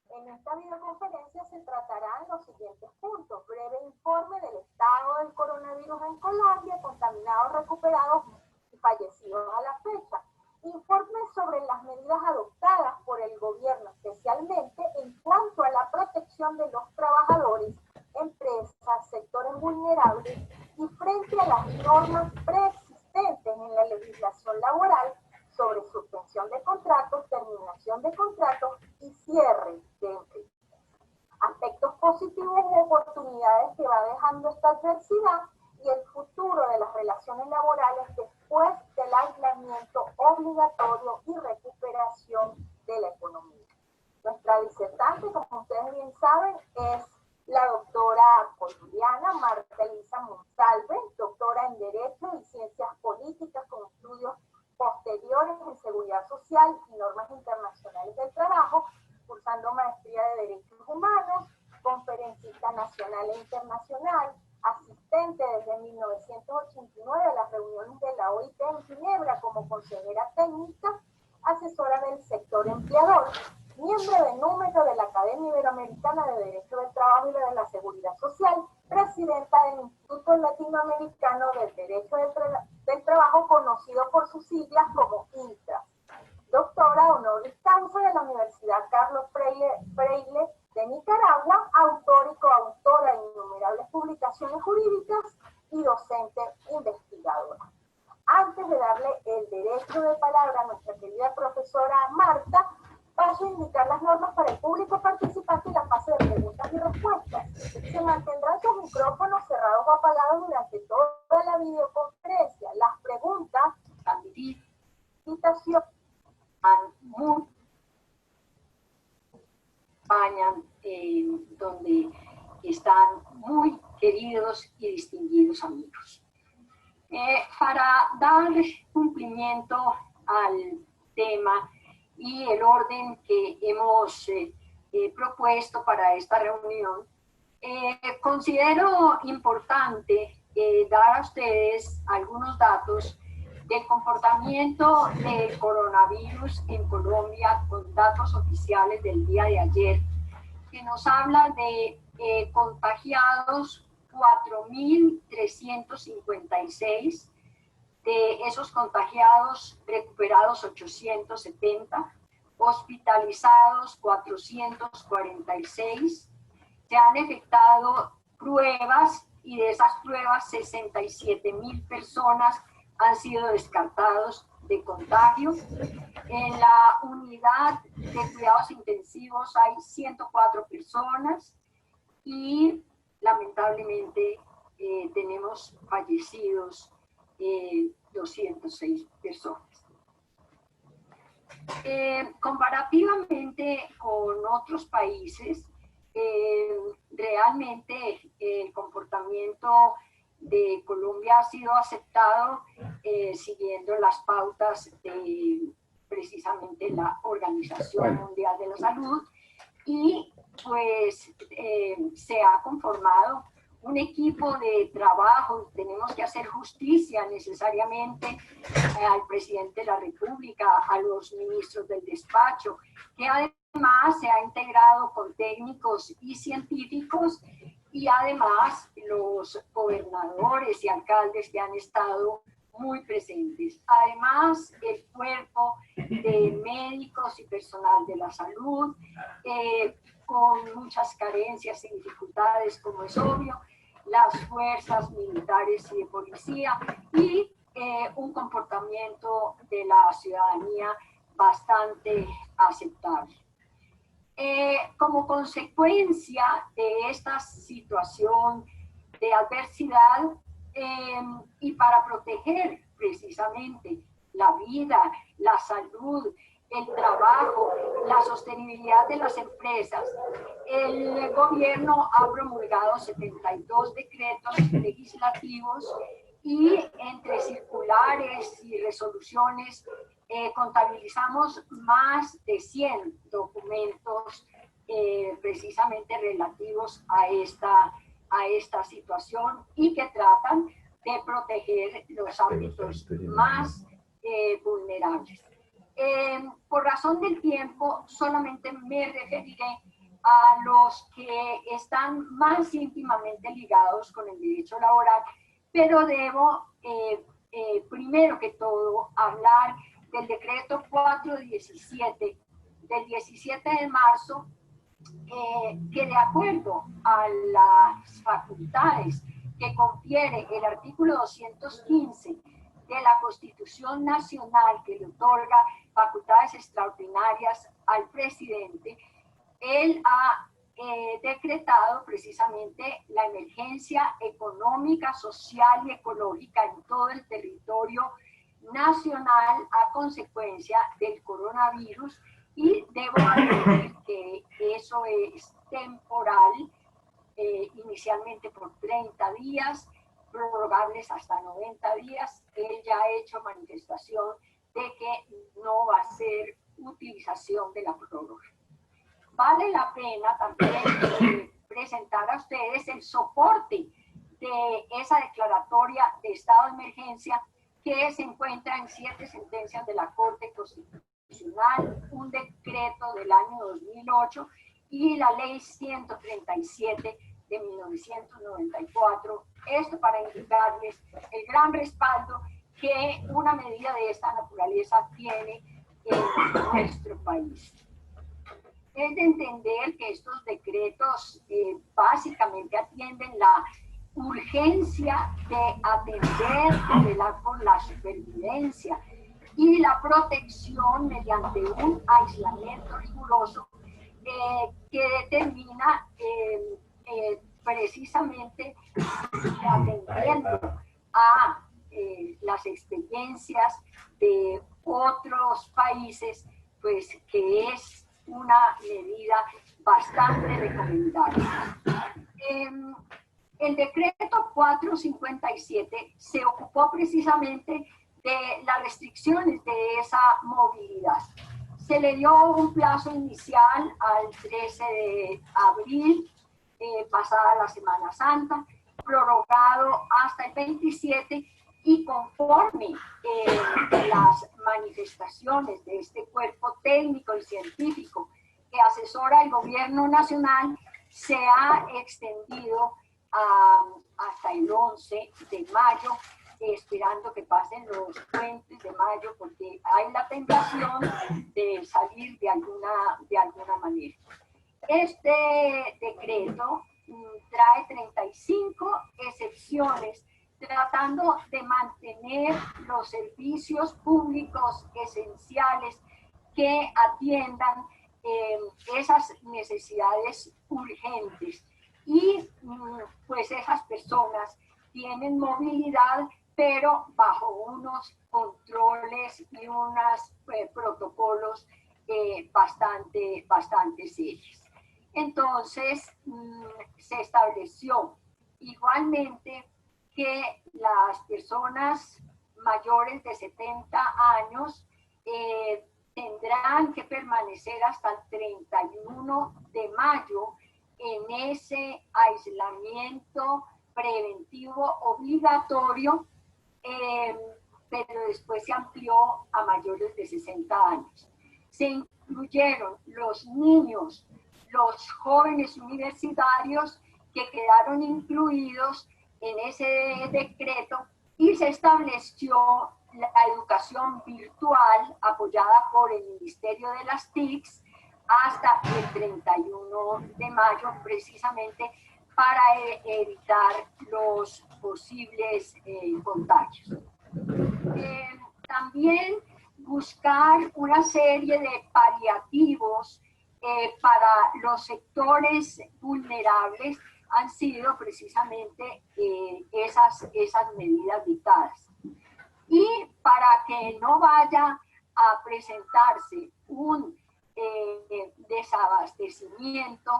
En esta videoconferencia se tratarán los siguientes puntos. Breve informe del estado del coronavirus en Colombia, contaminados, recuperados y fallecidos a la fecha. Informe sobre las medidas adoptadas por el gobierno, especialmente en cuanto a la protección de los trabajadores, empresas, sectores vulnerables y frente a las normas preexistentes en la legislación laboral sobre suspensión de contratos, terminación de contratos y cierre de empresas. Aspectos positivos u oportunidades que va dejando esta adversidad y el futuro de las relaciones laborales después del aislamiento obligatorio y recuperación de la economía. Nuestra disertante, como ustedes bien saben, es la doctora colombiana Marta Elisa Monsalve, doctora en Derecho y Ciencias Políticas con estudios posteriores en Seguridad Social y Normas Internacionales del Trabajo, cursando maestría de Derechos Humanos, conferencista nacional e internacional, asistente desde 1989 a las reuniones de la OIT en Ginebra como consejera técnica, asesora del sector empleador, miembro de número de la Academia Iberoamericana de Derecho del Trabajo y de la Seguridad Social, presidenta del Instituto Latinoamericano del Derecho del Trabajo, conocido por sus siglas como INTRAS. Doctora honoris causa de la Universidad Carlos Freire de Nicaragua, autor y coautora de innumerables publicaciones jurídicas y docente investigadora. Antes de darle el derecho de palabra a nuestra querida profesora Marta, paso a indicar las normas para el público participante en la fase de preguntas y respuestas. Se mantendrán sus micrófonos cerrados o apagados durante toda la videoconferencia. Las preguntas, citación, España, donde están muy queridos y distinguidos amigos. Para dar cumplimiento al tema y el orden que hemos propuesto para esta reunión, considero importante dar a ustedes algunos datos del comportamiento del coronavirus en Colombia con datos oficiales del día de ayer, que nos habla de contagiados 4.356, de esos contagiados recuperados 870, hospitalizados 446, se han efectuado pruebas y de esas pruebas 67.000 personas han sido descartados de contagio. En la unidad de cuidados intensivos hay 104 personas y lamentablemente tenemos fallecidos 206 personas. Comparativamente con otros países, realmente el comportamiento de Colombia ha sido aceptado siguiendo las pautas de precisamente la Organización Mundial de la Salud, y pues se ha conformado un equipo de trabajo. Tenemos que hacer justicia necesariamente al presidente de la República, a los ministros del despacho, que además se ha integrado con técnicos y científicos, y además los gobernadores y alcaldes que han estado muy presentes. Además, el cuerpo de médicos y personal de la salud, con muchas carencias y dificultades, como es obvio, las fuerzas militares y de policía, y un comportamiento de la ciudadanía bastante aceptable. Como consecuencia de esta situación de adversidad, y para proteger precisamente la vida, la salud, el trabajo, la sostenibilidad de las empresas, el gobierno ha promulgado 72 decretos legislativos, y entre circulares y resoluciones contabilizamos más de 100 documentos precisamente relativos a esta situación, y que tratan de proteger los ámbitos más vulnerables. Por razón del tiempo, solamente me referiré a los que están más íntimamente ligados con el derecho laboral, pero debo primero que todo hablar del decreto 417 del 17 de marzo, que de acuerdo a las facultades que confiere el artículo 215 de la Constitución Nacional, que le otorga facultades extraordinarias al presidente, él ha decretado precisamente la emergencia económica, social y ecológica en todo el territorio nacional a consecuencia del coronavirus, y debo admitir que eso es temporal, inicialmente por 30 días, prorrogables hasta 90 días. Él ya ha hecho manifestación de que no va a ser utilización de la prórroga. Vale la pena también presentar a ustedes el soporte de esa declaratoria de estado de emergencia, que se encuentra en 7 sentencias de la Corte Constitucional, un decreto del año 2008 y la ley 137 de 1994. Esto para indicarles el gran respaldo que una medida de esta naturaleza tiene en nuestro país. Es de entender que estos decretos básicamente atienden la urgencia de atender y velar por la supervivencia y la protección mediante un aislamiento riguroso que determina precisamente atendiendo a las experiencias de otros países, pues que es una medida bastante recomendable. El decreto 457 se ocupó precisamente de las restricciones de esa movilidad. Se le dio un plazo inicial al 13 de abril, pasada la Semana Santa, prorrogado hasta el 27, y conforme las manifestaciones de este cuerpo técnico y científico que asesora el gobierno nacional, se ha extendido hasta el 11 de mayo, esperando que pasen los puentes de mayo, porque hay la tentación de salir de alguna manera. Este decreto trae 35 excepciones tratando de mantener los servicios públicos esenciales que atiendan esas necesidades urgentes. Y pues esas personas tienen movilidad, pero bajo unos controles y unos protocolos bastante serios. Entonces, se estableció igualmente que las personas mayores de 70 años tendrán que permanecer hasta el 31 de mayo en ese aislamiento preventivo obligatorio, pero después se amplió a mayores de 60 años. Se incluyeron los niños, los jóvenes universitarios que quedaron incluidos en ese decreto, y se estableció la educación virtual apoyada por el Ministerio de las TICs hasta el 31 de mayo, precisamente para evitar los posibles contagios. También buscar una serie de paliativos para los sectores vulnerables han sido precisamente esas medidas dictadas. Y para que no vaya a presentarse un desabastecimiento,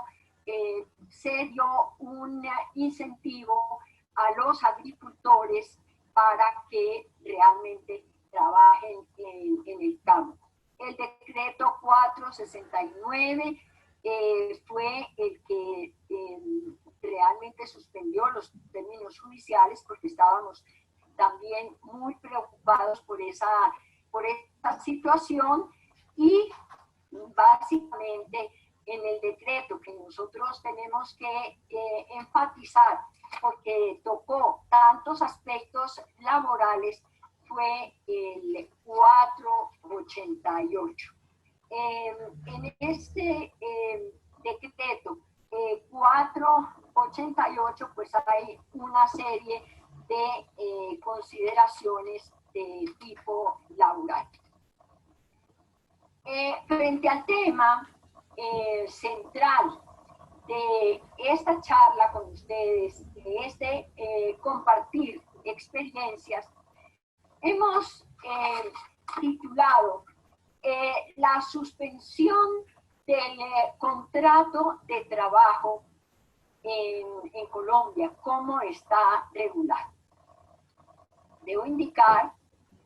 se dio un incentivo a los agricultores para que realmente trabajen en el campo. El decreto 469 fue el que realmente suspendió los términos judiciales, porque estábamos también muy preocupados por esa situación. Y básicamente en el decreto que nosotros tenemos que enfatizar, porque tocó tantos aspectos laborales, fue el 488. En este decreto 488, pues hay una serie de consideraciones de tipo laboral. Frente al tema central de esta charla con ustedes, de compartir experiencias, hemos titulado la suspensión del contrato de trabajo en Colombia, cómo está regulado. Debo indicar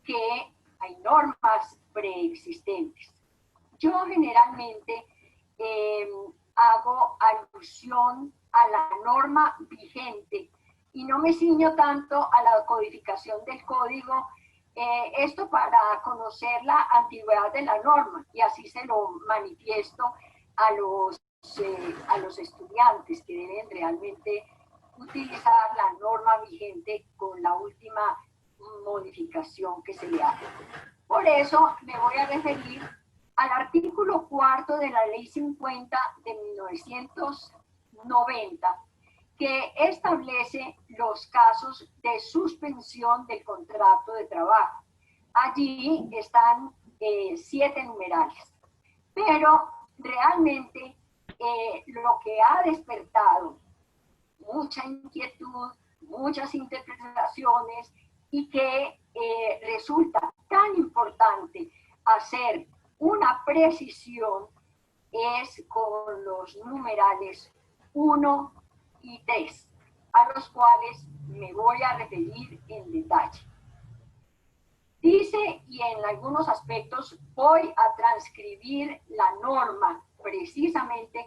que hay normas preexistentes. Yo generalmente hago alusión a la norma vigente y no me ciño tanto a la codificación del código, esto para conocer la antigüedad de la norma, y así se lo manifiesto a los estudiantes que deben realmente utilizar la norma vigente con la última modificación que se le hace. Por eso me voy a referir al artículo 4 de la Ley 50 de 1990, que establece los casos de suspensión del contrato de trabajo. Allí están 7 numerales, pero realmente lo que ha despertado mucha inquietud, muchas interpretaciones, y que resulta tan importante hacer una precisión es con los numerales 1 y 3, a los cuales me voy a referir en detalle. Dice, y en algunos aspectos voy a transcribir la norma precisamente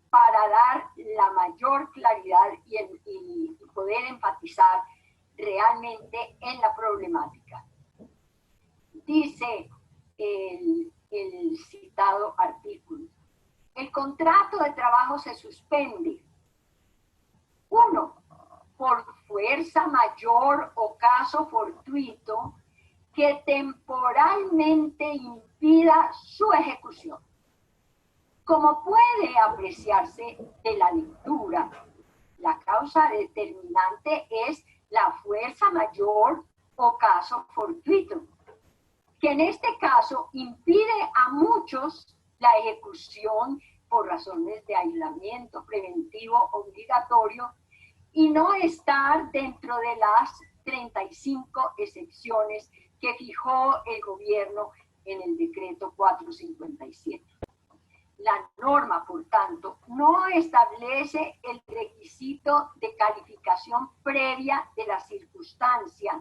para dar la mayor claridad y poder enfatizar realmente en la problemática. Dice el citado artículo: el contrato de trabajo se suspende, 1, por fuerza mayor o caso fortuito que temporalmente impida su ejecución. Como puede apreciarse de la lectura, la causa determinante es la fuerza mayor o caso fortuito, que en este caso impide a muchos la ejecución por razones de aislamiento preventivo obligatorio y no estar dentro de las 35 excepciones que fijó el gobierno en el decreto 457. La norma, por tanto, no establece el requisito de calificación previa de la circunstancia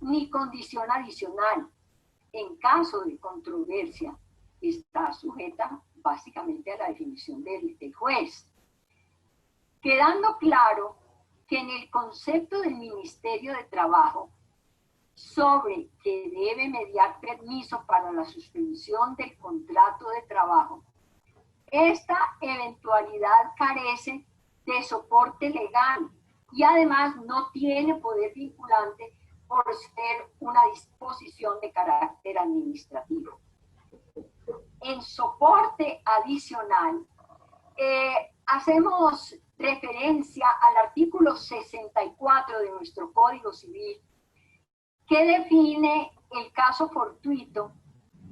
ni condición adicional. En caso de controversia, está sujeta básicamente a la definición del juez. Quedando claro que en el concepto del Ministerio de Trabajo sobre que debe mediar permiso para la suspensión del contrato de trabajo, esta eventualidad carece de soporte legal y además no tiene poder vinculante por ser una disposición de carácter administrativo. En soporte adicional, hacemos referencia al artículo 64 de nuestro Código Civil, que define el caso fortuito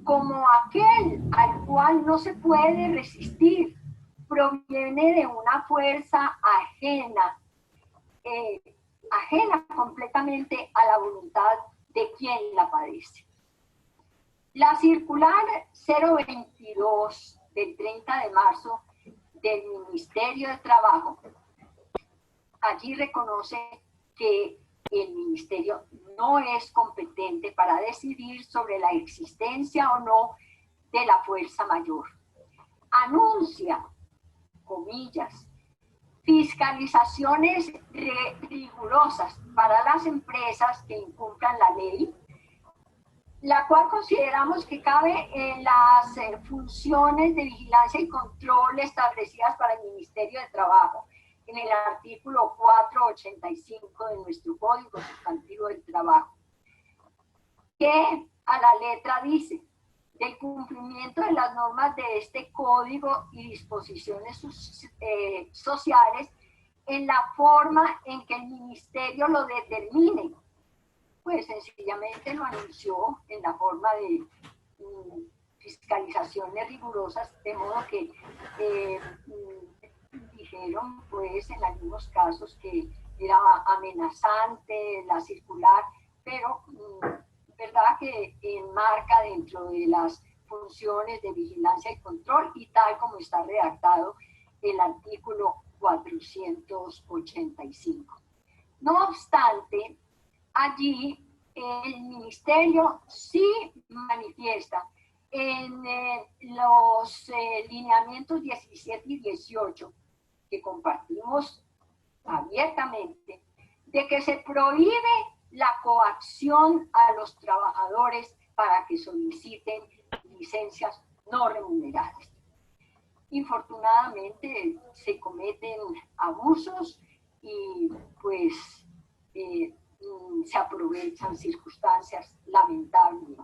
como aquel al cual no se puede resistir, proviene de una fuerza ajena, ajena completamente a la voluntad de quien la padece. La circular 022 del 30 de marzo del Ministerio de Trabajo, allí reconoce que el Ministerio no es competente para decidir sobre la existencia o no de la fuerza mayor. Anuncia, comillas, fiscalizaciones rigurosas para las empresas que incumplan la ley, la cual consideramos que cabe en las funciones de vigilancia y control establecidas para el Ministerio de Trabajo, en el artículo 485 de nuestro Código Sustantivo del Trabajo, que a la letra dice: del cumplimiento de las normas de este código y disposiciones sociales en la forma en que el ministerio lo determine. Pues sencillamente lo anunció en la forma de fiscalizaciones rigurosas, de modo que dijeron pues en algunos casos que era amenazante la circular, pero verdad que enmarca dentro de las funciones de vigilancia y control y tal como está redactado el artículo 485. No obstante, allí el ministerio sí manifiesta en los lineamientos 17 y 18 que compartimos abiertamente, de que se prohíbe la coacción a los trabajadores para que soliciten licencias no remuneradas. Infortunadamente se cometen abusos y pues se aprovechan circunstancias lamentables.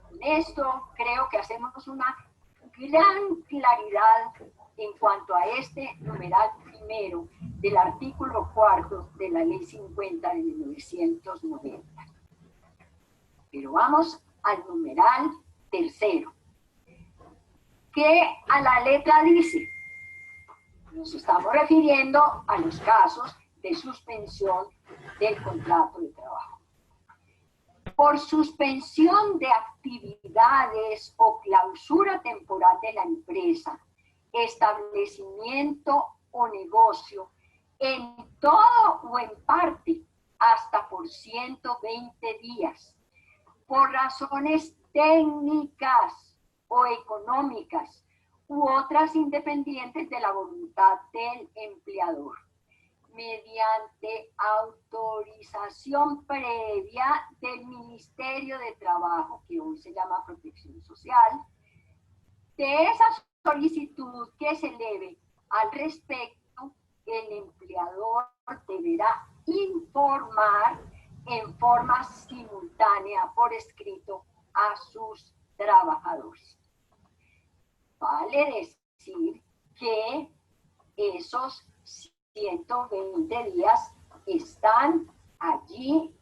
Con esto creo que hacemos una gran claridad en cuanto a este numeral primero del artículo 4 de la Ley 50 de 1990. Pero vamos al numeral tercero, que a la letra dice: nos estamos refiriendo a los casos de suspensión del contrato de trabajo. Por suspensión de actividades o clausura temporal de la empresa, establecimiento o negocio, en todo o en parte, hasta por 120 días, por razones técnicas o económicas u otras independientes de la voluntad del empleador, mediante autorización previa del Ministerio de Trabajo, que hoy se llama Protección Social, de esa solicitud que se eleve al respecto, el empleador deberá informar en forma simultánea por escrito a sus trabajadores. Vale decir que esos 120 días están allí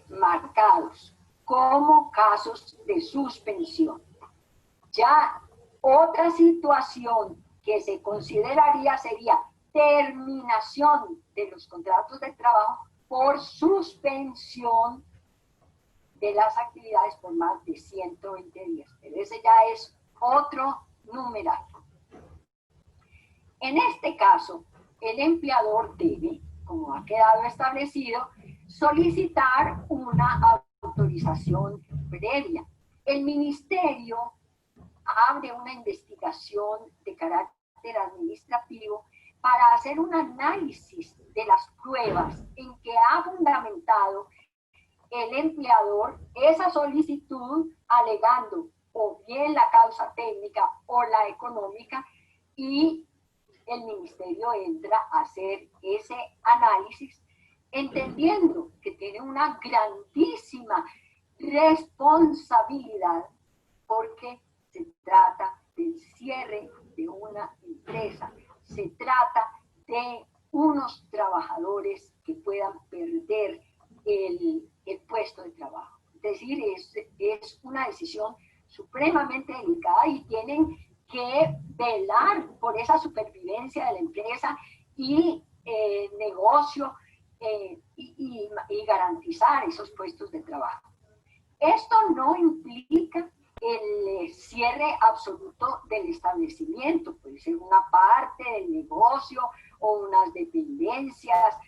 marcados como casos de suspensión. Ya otra situación que se consideraría sería terminación de los contratos de trabajo por suspensión de las actividades por más de 120 días. Pero ese ya es otro numeral. En este caso, el empleador debe, como ha quedado establecido, solicitar una autorización previa. El ministerio abre una investigación de carácter administrativo para hacer un análisis de las pruebas en que ha fundamentado el empleador esa solicitud, alegando o bien la causa técnica o la económica, y el ministerio entra a hacer ese análisis, entendiendo que tiene una grandísima responsabilidad porque se trata del cierre de una empresa, se trata de unos trabajadores que puedan perder el puesto de trabajo. Es decir, es una decisión supremamente delicada y tienen que velar por esa supervivencia de la empresa y negocio y garantizar esos puestos de trabajo. Esto no implica el cierre absoluto del establecimiento, puede ser una parte del negocio o unas dependencias,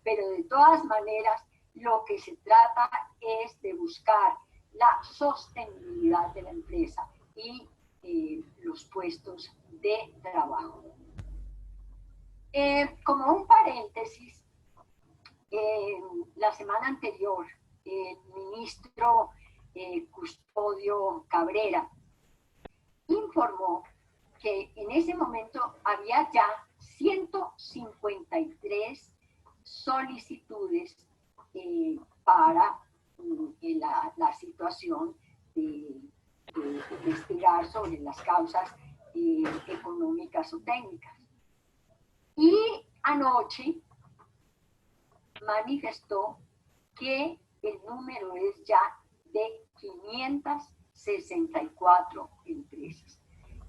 pero de todas maneras lo que se trata es de buscar la sostenibilidad de la empresa y los puestos de trabajo. Como un paréntesis, la semana anterior el ministro Custodio Cabrera informó que en ese momento había ya 153 solicitudes para la situación de investigar sobre las causas económicas o técnicas. Y anoche manifestó que el número es ya de 564 empresas.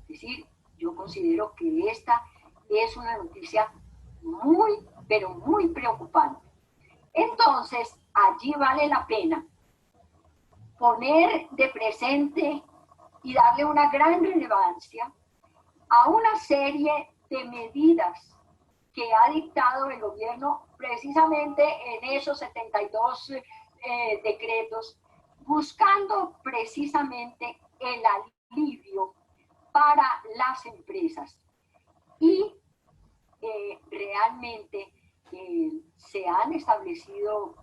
Es decir, yo considero que esta es una noticia muy, pero muy preocupante. Entonces, allí vale la pena poner de presente y darle una gran relevancia a una serie de medidas que ha dictado el gobierno precisamente en esos 72 decretos, buscando precisamente el alivio para las empresas. Y realmente se han establecido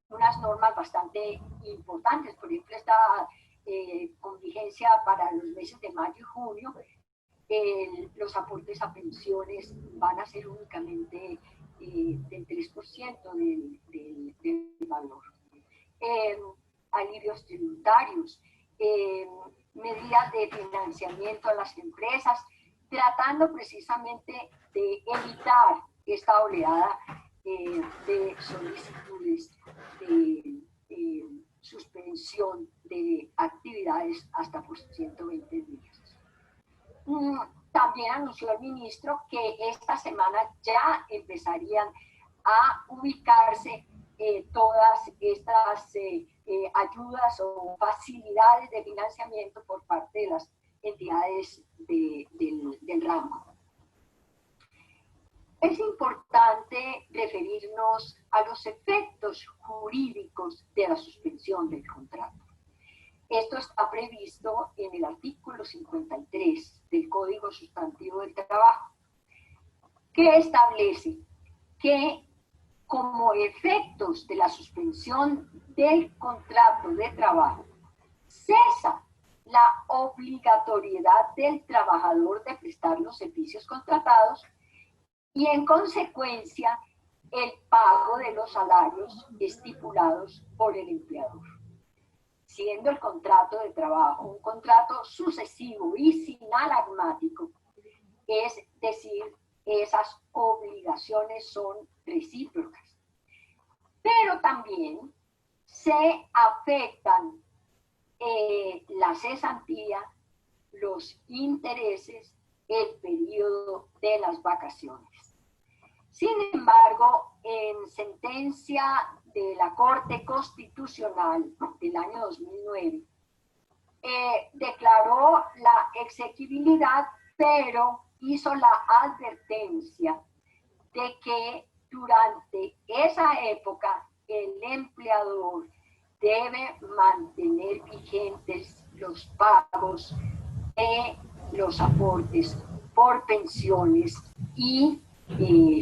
unas normas bastante importantes. Por ejemplo, esta con vigencia para los meses de mayo y junio, los aportes a pensiones van a ser únicamente del 3% del valor. Alivios tributarios, medidas de financiamiento a las empresas, tratando precisamente de evitar esta oleada de solicitudes de suspensión de actividades hasta por 120 días. También anunció el ministro que esta semana ya empezarían a ubicarse todas estas ayudas o facilidades de financiamiento por parte de las entidades del ramo. Es importante referirnos a los efectos jurídicos de la suspensión del contrato. Esto está previsto en el artículo 53 del Código Sustantivo del Trabajo, que establece que como efectos de la suspensión del contrato de trabajo, cesa la obligatoriedad del trabajador de prestar los servicios contratados y en consecuencia el pago de los salarios estipulados por el empleador. Siendo el contrato de trabajo un contrato sucesivo y sinalagmático, es decir, esas obligaciones son recíprocas. Pero también se afectan la cesantía, los intereses, el periodo de las vacaciones. Sin embargo, en sentencia de la Corte Constitucional del año 2009, declaró la exequibilidad, pero hizo la advertencia de que durante esa época el empleador debe mantener vigentes los pagos de los aportes por pensiones y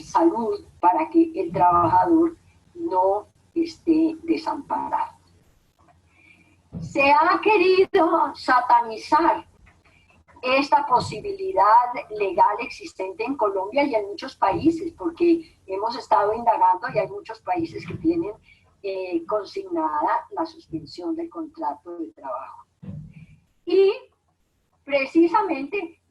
salud para que el trabajador no esté desamparado. Se ha querido satanizar esta posibilidad legal existente en Colombia y en muchos países, porque hemos estado indagando y hay muchos países que tienen consignada la suspensión del contrato de trabajo. Y precisamente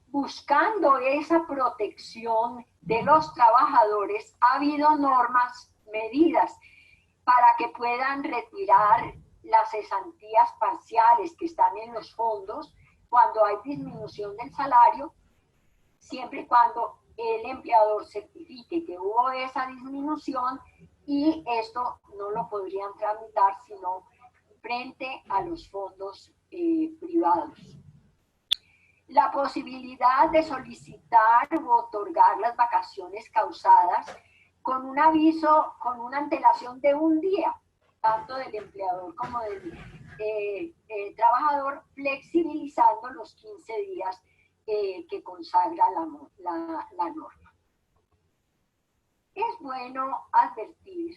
buscando esa protección de los trabajadores, ha habido normas, medidas para que puedan retirar las cesantías parciales que están en los fondos cuando hay disminución del salario, siempre y cuando el empleador certifique que hubo esa disminución, y esto no lo podrían tramitar sino frente a los fondos privados. La posibilidad de solicitar u otorgar las vacaciones causadas con un aviso, con una antelación de un día, tanto del empleador como del trabajador, flexibilizando los 15 días que consagra la norma. Es bueno advertir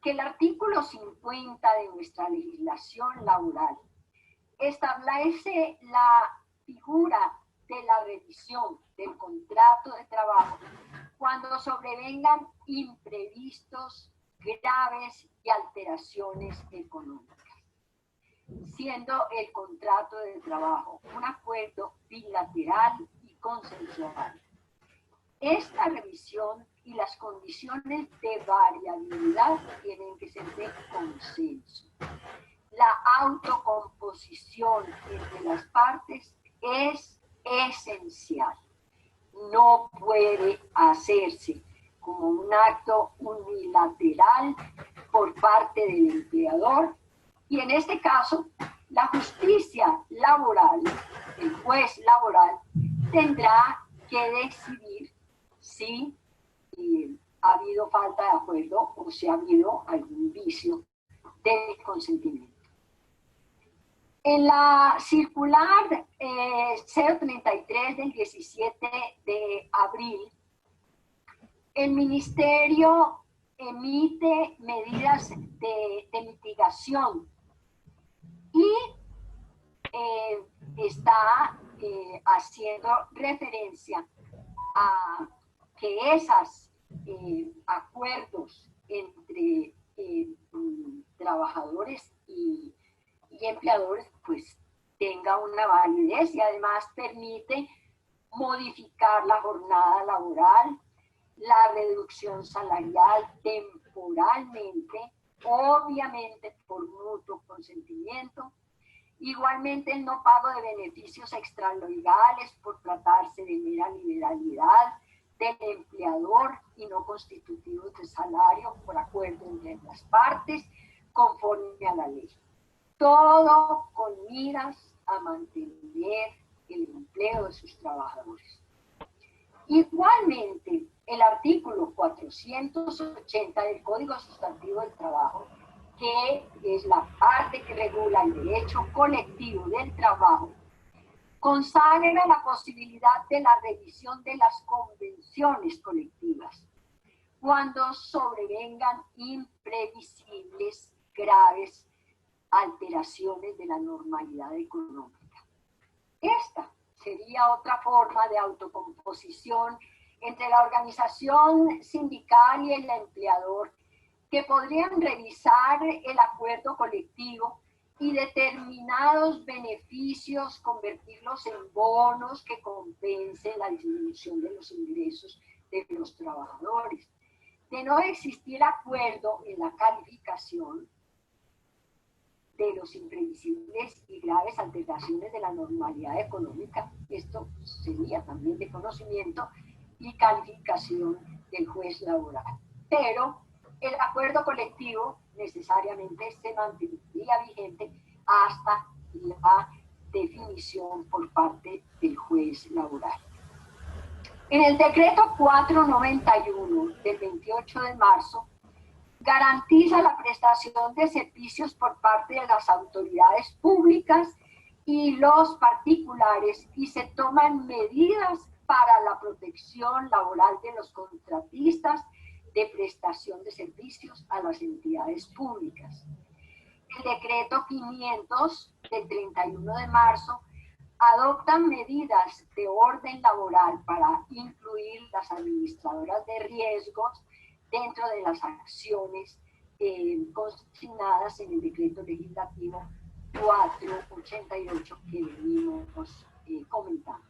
que el artículo 50 de nuestra legislación laboral establece la figura de la revisión del contrato de trabajo cuando sobrevengan imprevistos graves y alteraciones económicas, siendo el contrato de trabajo un acuerdo bilateral y consensual. Esta revisión y las condiciones de variabilidad tienen que ser de consenso. La autocomposición entre las partes es esencial. No puede hacerse como un acto unilateral por parte del empleador, y en este caso la justicia laboral, el juez laboral, tendrá que decidir si ha habido falta de acuerdo o si ha habido algún vicio del consentimiento. En la circular 033 del 17 de abril, el Ministerio emite medidas de mitigación y está haciendo referencia a que esos acuerdos entre trabajadores y empleadores pues tenga una validez, y además permite modificar la jornada laboral, la reducción salarial temporalmente, obviamente por mutuo consentimiento, igualmente el no pago de beneficios extralegales por tratarse de mera liberalidad del empleador y no constitutivos de salario por acuerdo entre las partes conforme a la ley. Todo con miras a mantener el empleo de sus trabajadores. Igualmente, el artículo 480 del Código Sustantivo del Trabajo, que es la parte que regula el derecho colectivo del trabajo, consagra la posibilidad de la revisión de las convenciones colectivas cuando sobrevengan imprevisibles, graves alteraciones de la normalidad económica. Esta sería otra forma de autocomposición entre la organización sindical y el empleador, que podrían revisar el acuerdo colectivo y determinados beneficios convertirlos en bonos que compensen la disminución de los ingresos de los trabajadores. De no existir acuerdo en la calificación de los imprevisibles y graves alteraciones de la normalidad económica, esto sería también de conocimiento y calificación del juez laboral. Pero el acuerdo colectivo necesariamente se mantendría vigente hasta la definición por parte del juez laboral. En el decreto 491 del 28 de marzo, garantiza la prestación de servicios por parte de las autoridades públicas y los particulares y se toman medidas para la protección laboral de los contratistas de prestación de servicios a las entidades públicas. El decreto 500 del 31 de marzo adopta medidas de orden laboral para incluir las administradoras de riesgos dentro de las acciones consignadas en el decreto legislativo 488 que venimos comentando.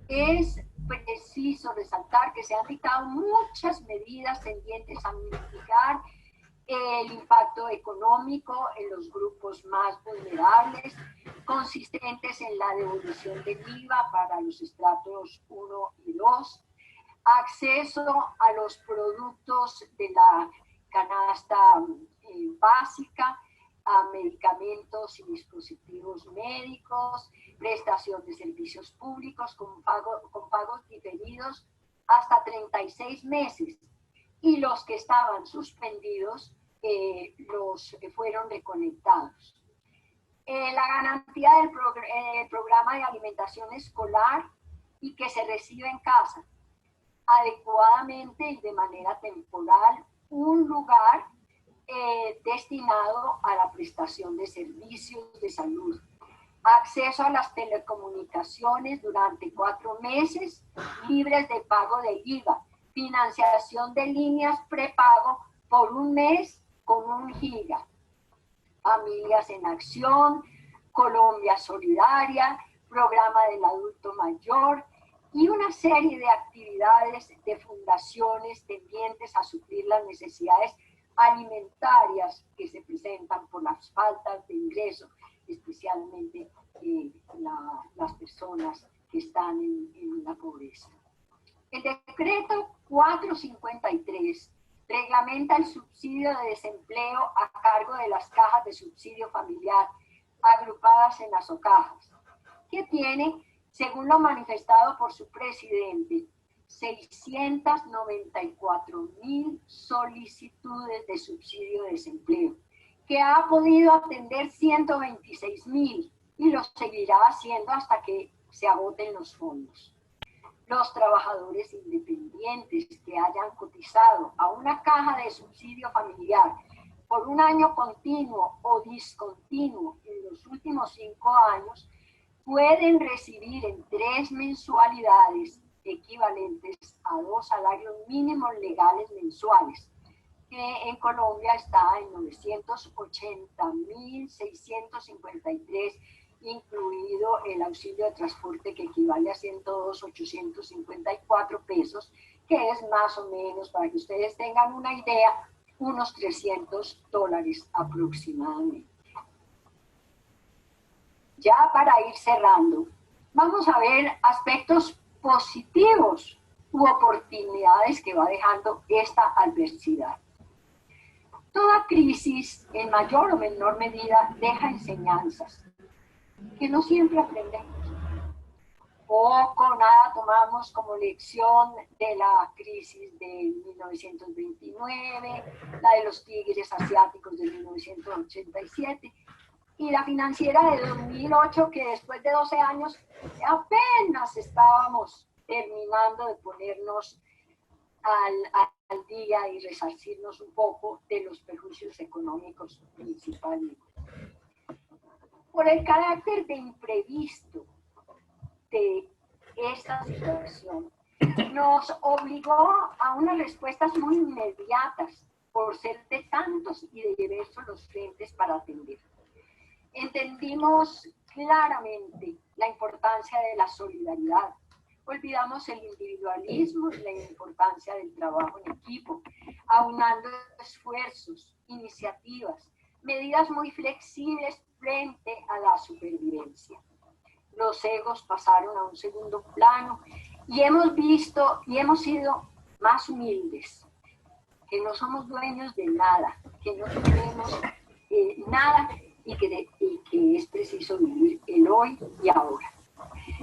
Es preciso resaltar que se han dictado muchas medidas tendientes a mitigar el impacto económico en los grupos más vulnerables, consistentes en la devolución del IVA para los estratos 1 y 2, acceso a los productos de la canasta básica, a medicamentos y dispositivos médicos, prestación de servicios públicos con pagos diferidos hasta 36 meses. Y los que estaban suspendidos fueron reconectados. La garantía del programa de alimentación escolar y que se recibe en casa, adecuadamente y de manera temporal, un lugar destinado a la prestación de servicios de salud, acceso a las telecomunicaciones durante 4 meses, libres de pago de IVA, financiación de líneas prepago por 1 mes con 1 giga, Familias en Acción, Colombia Solidaria, Programa del Adulto Mayor y una serie de actividades de fundaciones tendientes a suplir las necesidades alimentarias que se presentan por las faltas de ingreso, especialmente las personas que están en la pobreza. El decreto 453 reglamenta el subsidio de desempleo a cargo de las cajas de subsidio familiar agrupadas en las OCAJAS, que tiene, según lo manifestado por su presidente, 694.000 solicitudes de subsidio de desempleo, que ha podido atender 126.000 y lo seguirá haciendo hasta que se agoten los fondos. Los trabajadores independientes que hayan cotizado a una caja de subsidio familiar por un año continuo o discontinuo en los últimos 5 años pueden recibir en 3 mensualidades equivalentes a 2 salarios mínimos legales mensuales, que en Colombia está en 980.653, incluido el auxilio de transporte que equivale a 102.854 pesos, que es más o menos, para que ustedes tengan una idea, unos $300 aproximadamente. Ya para ir cerrando, vamos a ver aspectos positivos u oportunidades que va dejando esta adversidad. Toda crisis, en mayor o menor medida, deja enseñanzas que no siempre aprendemos. Poco, nada tomamos como lección de la crisis de 1929, la de los tigres asiáticos de 1987 y la financiera de 2008, que después de 12 años apenas estábamos terminando de ponernos al día y resarcirnos un poco de los perjuicios económicos principalmente. Por el carácter de imprevisto de esta situación, nos obligó a unas respuestas muy inmediatas por ser de tantos y de diversos los frentes para atender. Entendimos claramente la importancia de la solidaridad. Olvidamos el individualismo y la importancia del trabajo en equipo, aunando esfuerzos, iniciativas, medidas muy flexibles frente a la supervivencia. Los egos pasaron a un segundo plano y hemos visto y hemos sido más humildes, que no somos dueños de nada, que no tenemos nada y que es preciso vivir el hoy y ahora.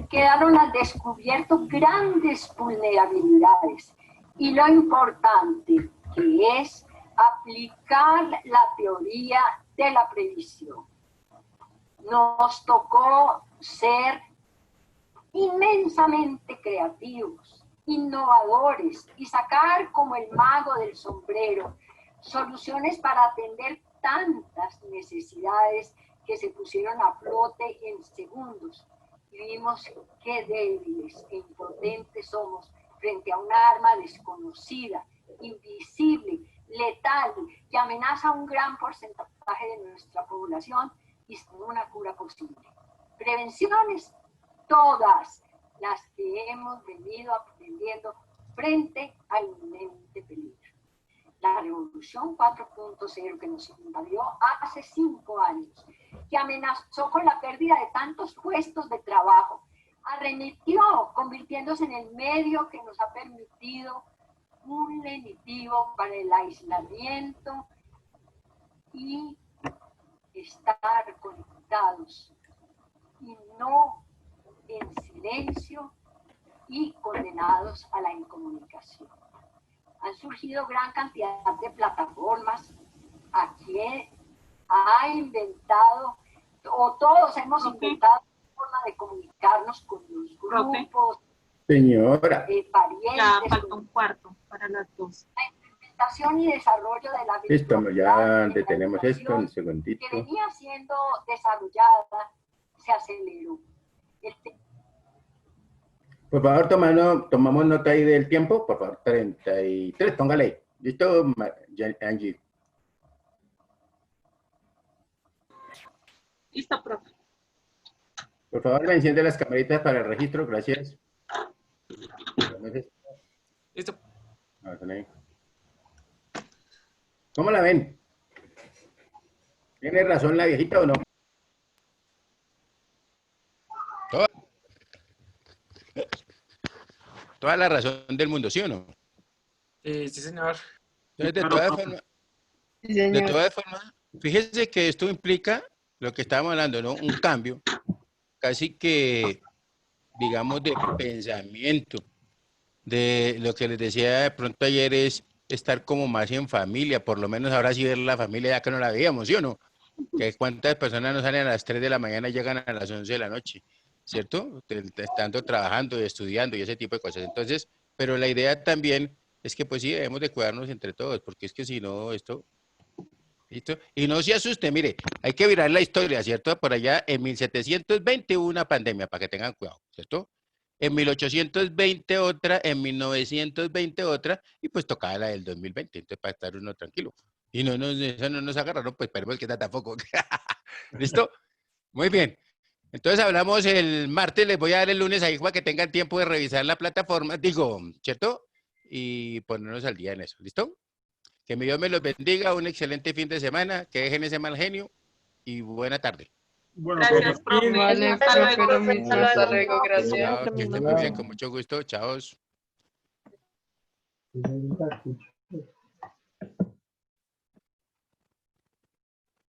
Quedaron al descubierto grandes vulnerabilidades y lo importante que es aplicar la teoría de la previsión. Nos tocó ser inmensamente creativos, innovadores y sacar como el mago del sombrero soluciones para atender tantas necesidades que se pusieron a flote en segundos. Y vimos qué débiles e impotentes somos frente a un arma desconocida, invisible, letal, que amenaza a un gran porcentaje de nuestra población y sin una cura posible. Prevenciones, todas las que hemos venido aprendiendo frente al inminente peligro. La revolución 4.0 que nos invadió hace 5 años, que amenazó con la pérdida de tantos puestos de trabajo, arremetió convirtiéndose en el medio que nos ha permitido un lenitivo para el aislamiento y estar conectados y no en silencio y condenados a la incomunicación. Han surgido gran cantidad de plataformas. Aquí ha inventado, o todos hemos inventado una forma de comunicarnos con los grupos, Señora. parientes. Ya falta un cuarto para las 2. La implementación y desarrollo de la Listo, ya detenemos esto un segundito. que venía siendo desarrollada se aceleró. Por favor, tomamos nota ahí del tiempo. Por favor, 33, póngale ahí. ¿Listo, Angie? Listo, profe. Por favor, me enciende las camaritas para el registro. Gracias. Listo. ¿Cómo la ven? ¿Tiene razón la viejita o no? Toda la razón del mundo, ¿sí o no? Sí, señor. Entonces, de todas formas, fíjese que esto implica lo que estábamos hablando, ¿no? Un cambio, casi que, digamos, de pensamiento. De lo que les decía de pronto ayer es estar como más en familia, por lo menos ahora sí ver la familia ya que no la veíamos, ¿sí o no? Que cuántas personas no salen a las 3 de la mañana y llegan a las 11 de la noche, ¿cierto? Estando trabajando y estudiando y ese tipo de cosas. Entonces, pero la idea también es que pues sí debemos de cuidarnos entre todos, porque es que si no, esto... ¿Listo? Y no se asuste, mire, hay que mirar la historia, ¿cierto? Por allá en 1720 hubo una pandemia, para que tengan cuidado, ¿cierto? En 1820 otra, en 1920 otra, y pues tocaba la del 2020, entonces para estar uno tranquilo. Y eso no nos agarraron, pues esperemos que está tampoco. ¿Listo? Muy bien. Entonces hablamos el martes, les voy a dar el lunes ahí para que tengan tiempo de revisar la plataforma, digo, ¿cierto? Y ponernos al día en eso, ¿listo? Que mi Dios me los bendiga, un excelente fin de semana, que dejen ese mal genio y buena tarde. Bueno, Gracias, profe. Vale, Hasta luego, gracias. Chao, que estén muy bien, con mucho gusto, chao.